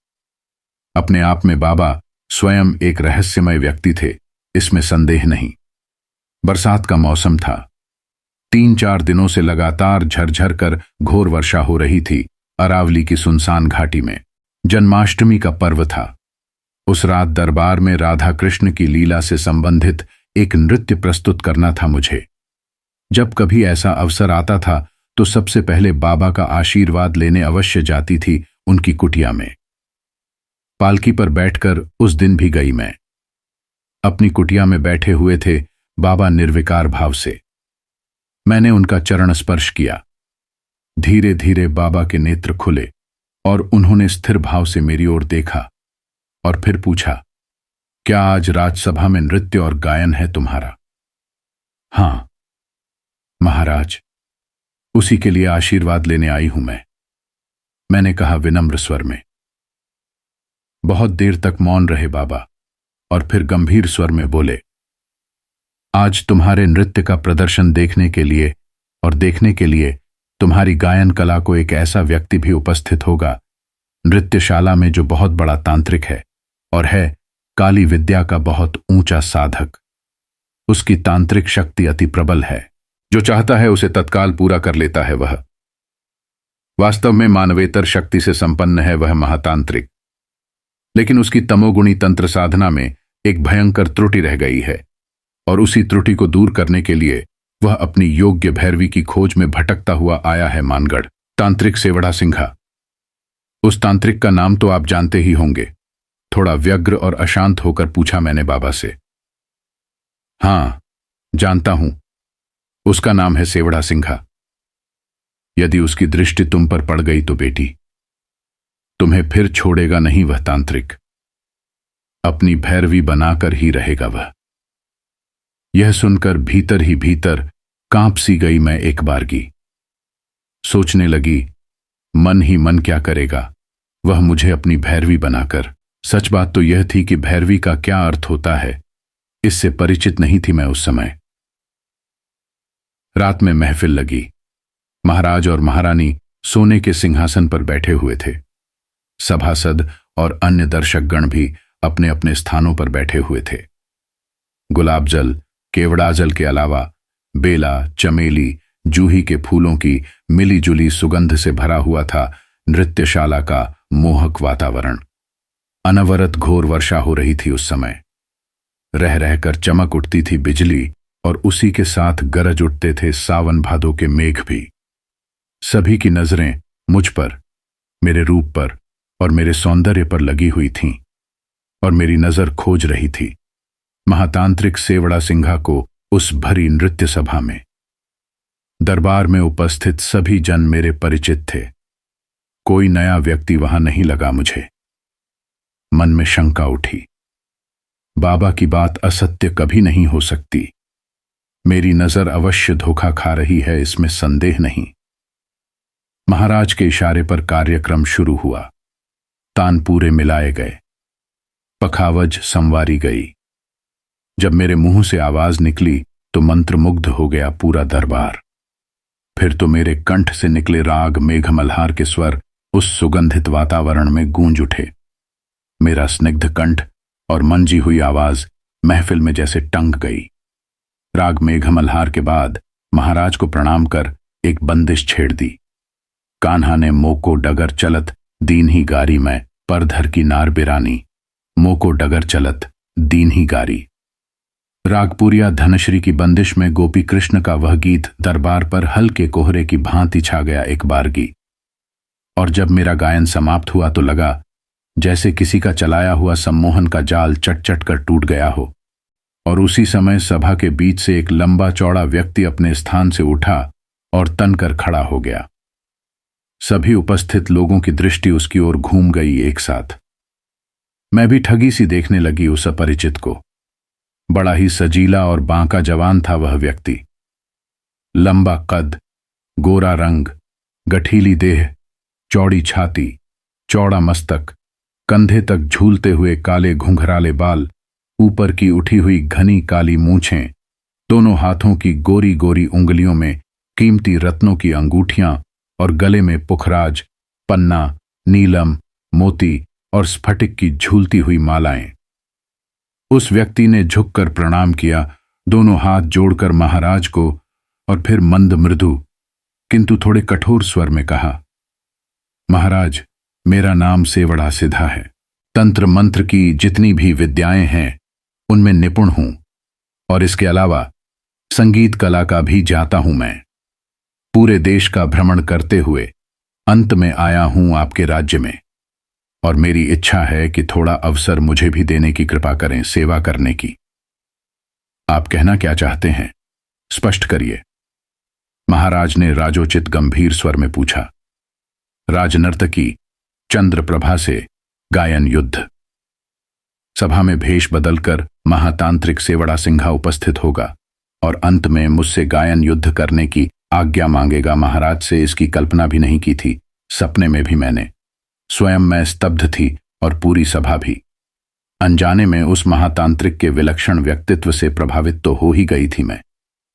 अपने आप में बाबा स्वयं एक रहस्यमय व्यक्ति थे, इसमें संदेह नहीं। बरसात का मौसम था। 3-4 दिनों से लगातार झरझर कर घोर वर्षा हो रही थी अरावली की सुनसान घाटी में। जन्माष्टमी का पर्व था। उस रात दरबार में राधा कृष्ण की लीला से संबंधित एक नृत्य प्रस्तुत करना था मुझे। जब कभी ऐसा अवसर आता था तो सबसे पहले बाबा का आशीर्वाद लेने अवश्य जाती थी उनकी कुटिया में। पालकी पर बैठकर उस दिन भी गई मैं। अपनी कुटिया में बैठे हुए थे बाबा निर्विकार भाव से। मैंने उनका चरण स्पर्श किया। धीरे धीरे बाबा के नेत्र खुले और उन्होंने स्थिर भाव से मेरी ओर देखा और फिर पूछा, क्या आज राजसभा में नृत्य और गायन है तुम्हारा? हां महाराज, उसी के लिए आशीर्वाद लेने आई हूं मैंने कहा विनम्र स्वर में। बहुत देर तक मौन रहे बाबा और फिर गंभीर स्वर में बोले, आज तुम्हारे नृत्य का प्रदर्शन देखने के लिए और देखने के लिए तुम्हारी गायन कला को एक ऐसा व्यक्ति भी उपस्थित होगा नृत्यशाला में जो बहुत बड़ा तांत्रिक है और है काली विद्या का बहुत ऊंचा साधक। उसकी तांत्रिक शक्ति अति प्रबल है, जो चाहता है उसे तत्काल पूरा कर लेता है वह। वास्तव में मानवेतर शक्ति से संपन्न है वह महातांत्रिक, लेकिन उसकी तमोगुणी तंत्र साधना में एक भयंकर त्रुटि रह गई है और उसी त्रुटि को दूर करने के लिए वह अपनी योग्य भैरवी की खोज में भटकता हुआ आया है मानगढ़। तांत्रिक सेवड़ा सिंघा। उस तांत्रिक का नाम तो आप जानते ही होंगे। थोड़ा व्यग्र और अशांत होकर पूछा मैंने बाबा से। हां जानता हूं, उसका नाम है सेवड़ा सिंघा। यदि उसकी दृष्टि तुम पर पड़ गई तो बेटी, तुम्हें फिर छोड़ेगा नहीं वह तांत्रिक। अपनी भैरवी बनाकर ही रहेगा वह। यह सुनकर भीतर ही भीतर कांप सी गई मैं एक बारगी। सोचने लगी, मन ही मन क्या करेगा वह मुझे अपनी भैरवी बनाकर। सच बात तो यह थी कि भैरवी का क्या अर्थ होता है, इससे परिचित नहीं थी मैं उस समय। रात में महफिल लगी। महाराज और महारानी सोने के सिंहासन पर बैठे हुए थे। सभासद और अन्य दर्शकगण भी अपने अपने स्थानों पर बैठे हुए थे। गुलाब जल, केवड़ा जल के अलावा बेला, चमेली, जूही के फूलों की मिली जुली सुगंध से भरा हुआ था नृत्यशाला का मोहक वातावरण। अनवरत घोर वर्षा हो रही थी उस समय। रह रहकर चमक उठती थी बिजली और उसी के साथ गरज उठते थे सावन भादों के मेघ भी। सभी की नजरें मुझ पर, मेरे रूप पर और मेरे सौंदर्य पर लगी हुई थीं और मेरी नजर खोज रही थी महातांत्रिक सेवड़ा सिंघा को उस भरी नृत्य सभा में। दरबार में उपस्थित सभी जन मेरे परिचित थे। कोई नया व्यक्ति वहां नहीं लगा मुझे। मन में शंका उठी। बाबा की बात असत्य कभी नहीं हो सकती। मेरी नजर अवश्य धोखा खा रही है, इसमें संदेह नहीं। महाराज के इशारे पर कार्यक्रम शुरू हुआ। तानपूरे मिलाए गए, पखावज संवारी गई। जब मेरे मुंह से आवाज निकली तो मंत्रमुग्ध हो गया पूरा दरबार। फिर तो मेरे कंठ से निकले राग मेघमल्हार के स्वर उस सुगंधित वातावरण में गूंज उठे। मेरा स्निग्ध कंठ और मंजी हुई आवाज महफिल में जैसे टंग गई। राग मेघमल्हार के बाद महाराज को प्रणाम कर एक बंदिश छेड़ दी। कान्हा ने मोको डगर चलत दीन ही गारी में परधर की नार बिरानी, मोको डगर चलत दीन ही गारी। रागपुरिया धनश्री की बंदिश में गोपी कृष्ण का वह गीत दरबार पर हल्के कोहरे की भांति छा गया एक बारगी। और जब मेरा गायन समाप्त हुआ तो लगा जैसे किसी का चलाया हुआ सम्मोहन का जाल चट चट कर टूट गया हो। और उसी समय सभा के बीच से एक लंबा चौड़ा व्यक्ति अपने स्थान से उठा और तनकर खड़ा हो गया। सभी उपस्थित लोगों की दृष्टि उसकी ओर घूम गई एक साथ। मैं भी ठगी सी देखने लगी उस अपरिचित को। बड़ा ही सजीला और बांका जवान था वह व्यक्ति। लंबा कद, गोरा रंग, गठीली देह, चौड़ी छाती, चौड़ा मस्तक, कंधे तक झूलते हुए काले घुंघराले बाल, ऊपर की उठी हुई घनी काली मूंछें, दोनों हाथों की गोरी गोरी उंगलियों में कीमती रत्नों की अंगूठियां और गले में पुखराज, पन्ना, नीलम, मोती और स्फटिक की झूलती हुई मालाएं। उस व्यक्ति ने झुककर प्रणाम किया, दोनों हाथ जोड़कर महाराज को, और फिर मंद मृदु किंतु थोड़े कठोर स्वर में कहा, महाराज, मेरा नाम सेवड़ा सिधा है। तंत्र मंत्र की जितनी भी विद्याएं हैं उनमें निपुण हूं, और इसके अलावा संगीत कला का भी जाता हूं मैं। पूरे देश का भ्रमण करते हुए अंत में आया हूं आपके राज्य में, और मेरी इच्छा है कि थोड़ा अवसर मुझे भी देने की कृपा करें सेवा करने की। आप कहना क्या चाहते हैं, स्पष्ट करिए। महाराज ने राजोचित गंभीर स्वर में पूछा। राजनर्तकी चंद्रप्रभा से गायन युद्ध। सभा में भेष बदलकर महातांत्रिक सेवड़ा सिंघा उपस्थित होगा और अंत में मुझसे गायन युद्ध करने की आज्ञा मांगेगा। महाराज से इसकी कल्पना भी नहीं की थी, सपने में भी मैंने। स्वयं मैं स्तब्ध थी और पूरी सभा भी। अनजाने में उस महातांत्रिक के विलक्षण व्यक्तित्व से प्रभावित तो हो ही गई थी मैं।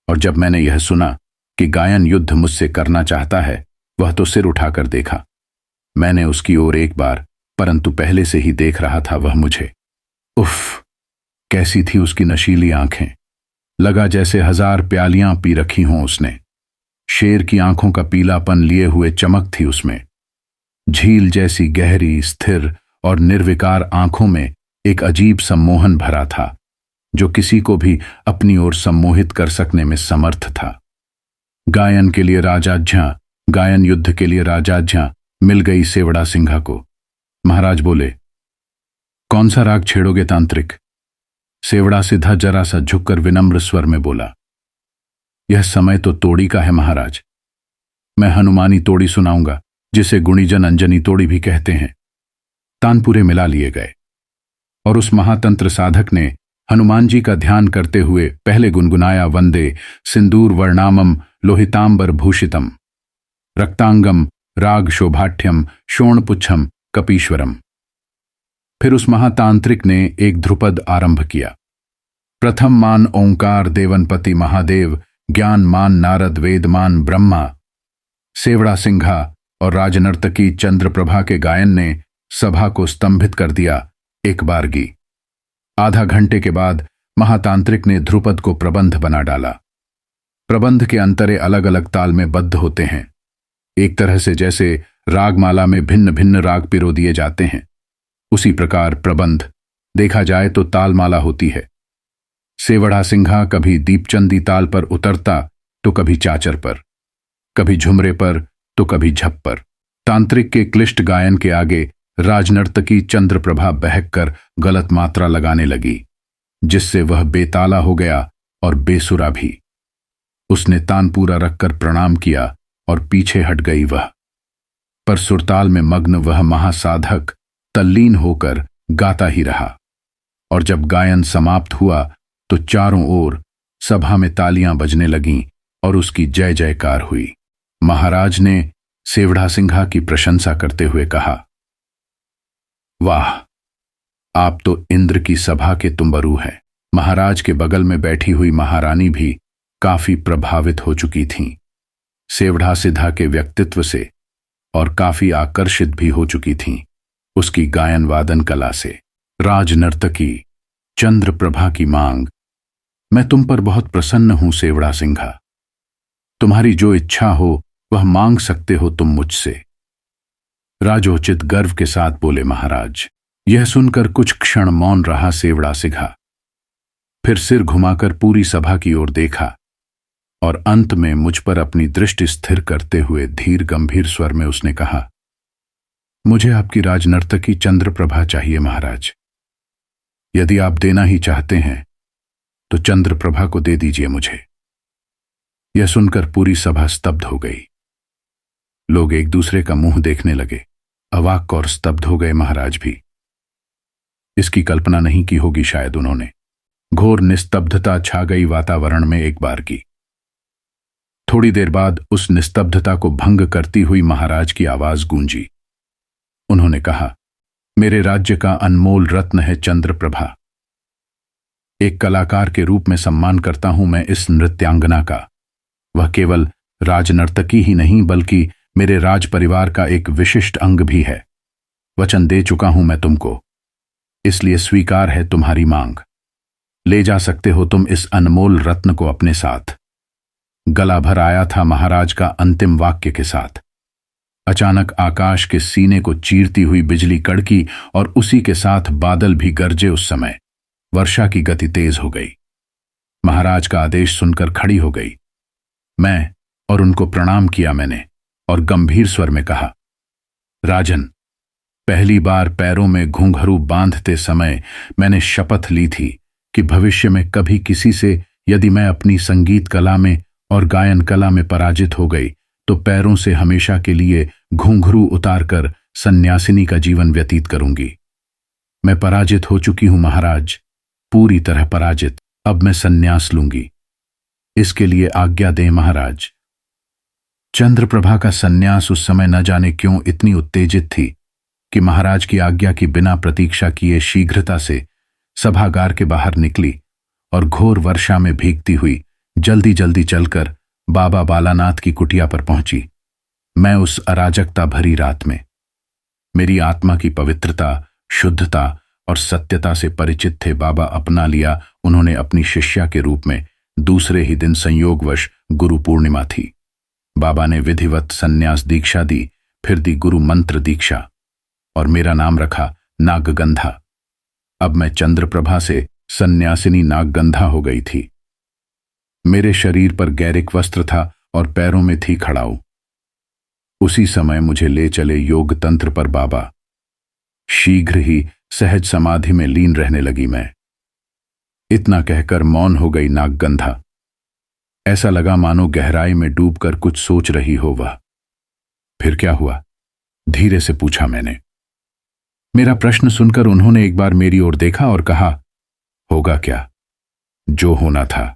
और जब मैंने यह सुना कि गायन युद्ध मुझसे करना चाहता है, वह तो सिर उठाकर देखा। मैंने उसकी ओर एक बार, परंतु पहले से ही देख रहा था वह मुझे। उफ, कैसी थी उसकी नशीली आंखें। लगा जैसे 1000 प्यालियां पी रखी हों उसने। शेर की आंखों का पीलापन लिए हुए चमक थी उसमें। झील जैसी गहरी, स्थिर और निर्विकार आंखों में एक अजीब सम्मोहन भरा था, जो किसी को भी अपनी ओर सम्मोहित कर सकने में समर्थ था। गायन के लिए राजाज्ञा, गायन युद्ध के लिए राजाज्ञा मिल गई सेवड़ा सिंघा को। महाराज बोले, कौन सा राग छेड़ोगे तांत्रिक? सेवड़ा सिद्धा जरा सा झुककर विनम्र स्वर में बोला, यह समय तो तोड़ी का है महाराज। मैं हनुमानी तोड़ी सुनाऊंगा, जिसे गुणीजन अंजनी तोड़ी भी कहते हैं। तानपुरे मिला लिए गए और उस महातंत्र साधक ने हनुमान जी का ध्यान करते हुए पहले गुनगुनाया, वंदे सिंदूर वर्णामम लोहितांबर भूषितम रक्तांगम राग शोभाठ्यम शोणपुच्छम कपीश्वरम। फिर उस महातांत्रिक ने एक ध्रुपद आरंभ किया। प्रथम मान ओंकार देवनपति महादेव, ज्ञान मान नारद, वेदमान ब्रह्मा। सेवड़ा सिंघा और राजनर्तकी चंद्रप्रभा के गायन ने सभा को स्तंभित कर दिया एक बारगी। आधा घंटे के बाद महातांत्रिक ने ध्रुपद को प्रबंध बना डाला। प्रबंध के अंतरे अलग अलग ताल में बद्ध होते हैं, एक तरह से जैसे रागमाला में भिन्न भिन्न राग पिरो दिए जाते हैं। उसी प्रकार प्रबंध देखा जाए तो तालमाला होती है। सेवड़ा सिंघा कभी दीपचंदी ताल पर उतरता तो कभी चाचर पर, कभी झुमरे पर तो कभी झप पर। तांत्रिक के क्लिष्ट गायन के आगे राजनर्तकी चंद्रप्रभा बहक कर गलत मात्रा लगाने लगी। जिससे वह बेताला हो गया और बेसुरा भी। उसने तानपूरा रखकर प्रणाम किया और पीछे हट गई वह। पर सुरताल में मग्न वह महासाधक तल्लीन होकर गाता ही रहा, और जब गायन समाप्त हुआ तो चारों ओर सभा में तालियां बजने लगीं और उसकी जय जयकार हुई। महाराज ने सेवढ़ा सिंघा की प्रशंसा करते हुए कहा, वाह, आप तो इंद्र की सभा के तुम्बरू हैं। महाराज के बगल में बैठी हुई महारानी भी काफी प्रभावित हो चुकी थीं सेवढ़ा सिंघा के व्यक्तित्व से, और काफी आकर्षित भी हो चुकी थीं उसकी गायन वादन कला से। राजनर्तकी चंद्रप्रभा की मांग, मैं तुम पर बहुत प्रसन्न हूं सेवढ़ा सिंघा। तुम्हारी जो इच्छा हो वह मांग सकते हो तुम मुझसे। राजोचित गर्व के साथ बोले महाराज। यह सुनकर कुछ क्षण मौन रहा सेवढ़ा सिंघा, फिर सिर घुमाकर पूरी सभा की ओर देखा और अंत में मुझ पर अपनी दृष्टि स्थिर करते हुए धीर गंभीर स्वर में उसने कहा, मुझे आपकी राजनर्तकी चंद्रप्रभा चाहिए महाराज। यदि आप देना ही चाहते हैं तो चंद्रप्रभा को दे दीजिए मुझे। यह सुनकर पूरी सभा स्तब्ध हो गई। लोग एक दूसरे का मुंह देखने लगे, अवाक और स्तब्ध हो गए महाराज भी। इसकी कल्पना नहीं की होगी शायद उन्होंने। घोर निस्तब्धता छा गई वातावरण में एक बार की। थोड़ी देर बाद उस निस्तब्धता को भंग करती हुई महाराज की आवाज गूंजी। उन्होंने कहा, मेरे राज्य का अनमोल रत्न है चंद्रप्रभा। एक कलाकार के रूप में सम्मान करता हूं मैं इस नृत्यांगना का। वह केवल राजनर्तकी ही नहीं बल्कि मेरे राज परिवार का एक विशिष्ट अंग भी है। वचन दे चुका हूं मैं तुमको, इसलिए स्वीकार है तुम्हारी मांग। ले जा सकते हो तुम इस अनमोल रत्न को अपने साथ। गला भर आया था महाराज का अंतिम वाक्य के साथ। अचानक आकाश के सीने को चीरती हुई बिजली कड़की और उसी के साथ बादल भी गरजे। उस समय वर्षा की गति तेज हो गई। महाराज का आदेश सुनकर खड़ी हो गई मैं, और उनको प्रणाम किया मैंने और गंभीर स्वर में कहा, राजन, पहली बार पैरों में घुंघरू बांधते समय मैंने शपथ ली थी कि भविष्य में कभी किसी से यदि मैं अपनी संगीत कला में और गायन कला में पराजित हो गई तो पैरों से हमेशा के लिए घुंघरू उतारकर सन्यासिनी का जीवन व्यतीत करूंगी। मैं पराजित हो चुकी हूं महाराज, पूरी तरह पराजित। अब मैं सन्यास लूंगी, इसके लिए आज्ञा दें महाराज। चंद्रप्रभा का सन्यास उस समय न जाने क्यों इतनी उत्तेजित थी कि महाराज की आज्ञा की बिना प्रतीक्षा किए शीघ्रता से सभागार के बाहर निकली और घोर वर्षा में भीगती हुई जल्दी जल्दी चलकर बाबा बालानाथ की कुटिया पर पहुंची। मैं उस अराजकता भरी रात में मेरी आत्मा की पवित्रता, शुद्धता और सत्यता से परिचित थे बाबा अपना लिया उन्होंने अपनी शिष्या के रूप में। दूसरे ही दिन संयोगवश गुरु पूर्णिमा थी। बाबा ने विधिवत सन्यास दीक्षा दी, फिर दी गुरु मंत्र दीक्षा और मेरा नाम रखा नागगंधा। अब मैं चंद्रप्रभा से सन्यासिनी नागगंधा हो गई थी। मेरे शरीर पर गैरिक वस्त्र था और पैरों में थी खड़ाऊ। उसी समय मुझे ले चले योग तंत्र पर बाबा। शीघ्र ही सहज समाधि में लीन रहने लगी मैं। इतना कहकर मौन हो गई नागगंधा। ऐसा लगा मानो गहराई में डूबकर कुछ सोच रही हो वह। फिर क्या हुआ? धीरे से पूछा मैंने। मेरा प्रश्न सुनकर उन्होंने एक बार मेरी ओर देखा और कहा, होगा क्या, जो होना था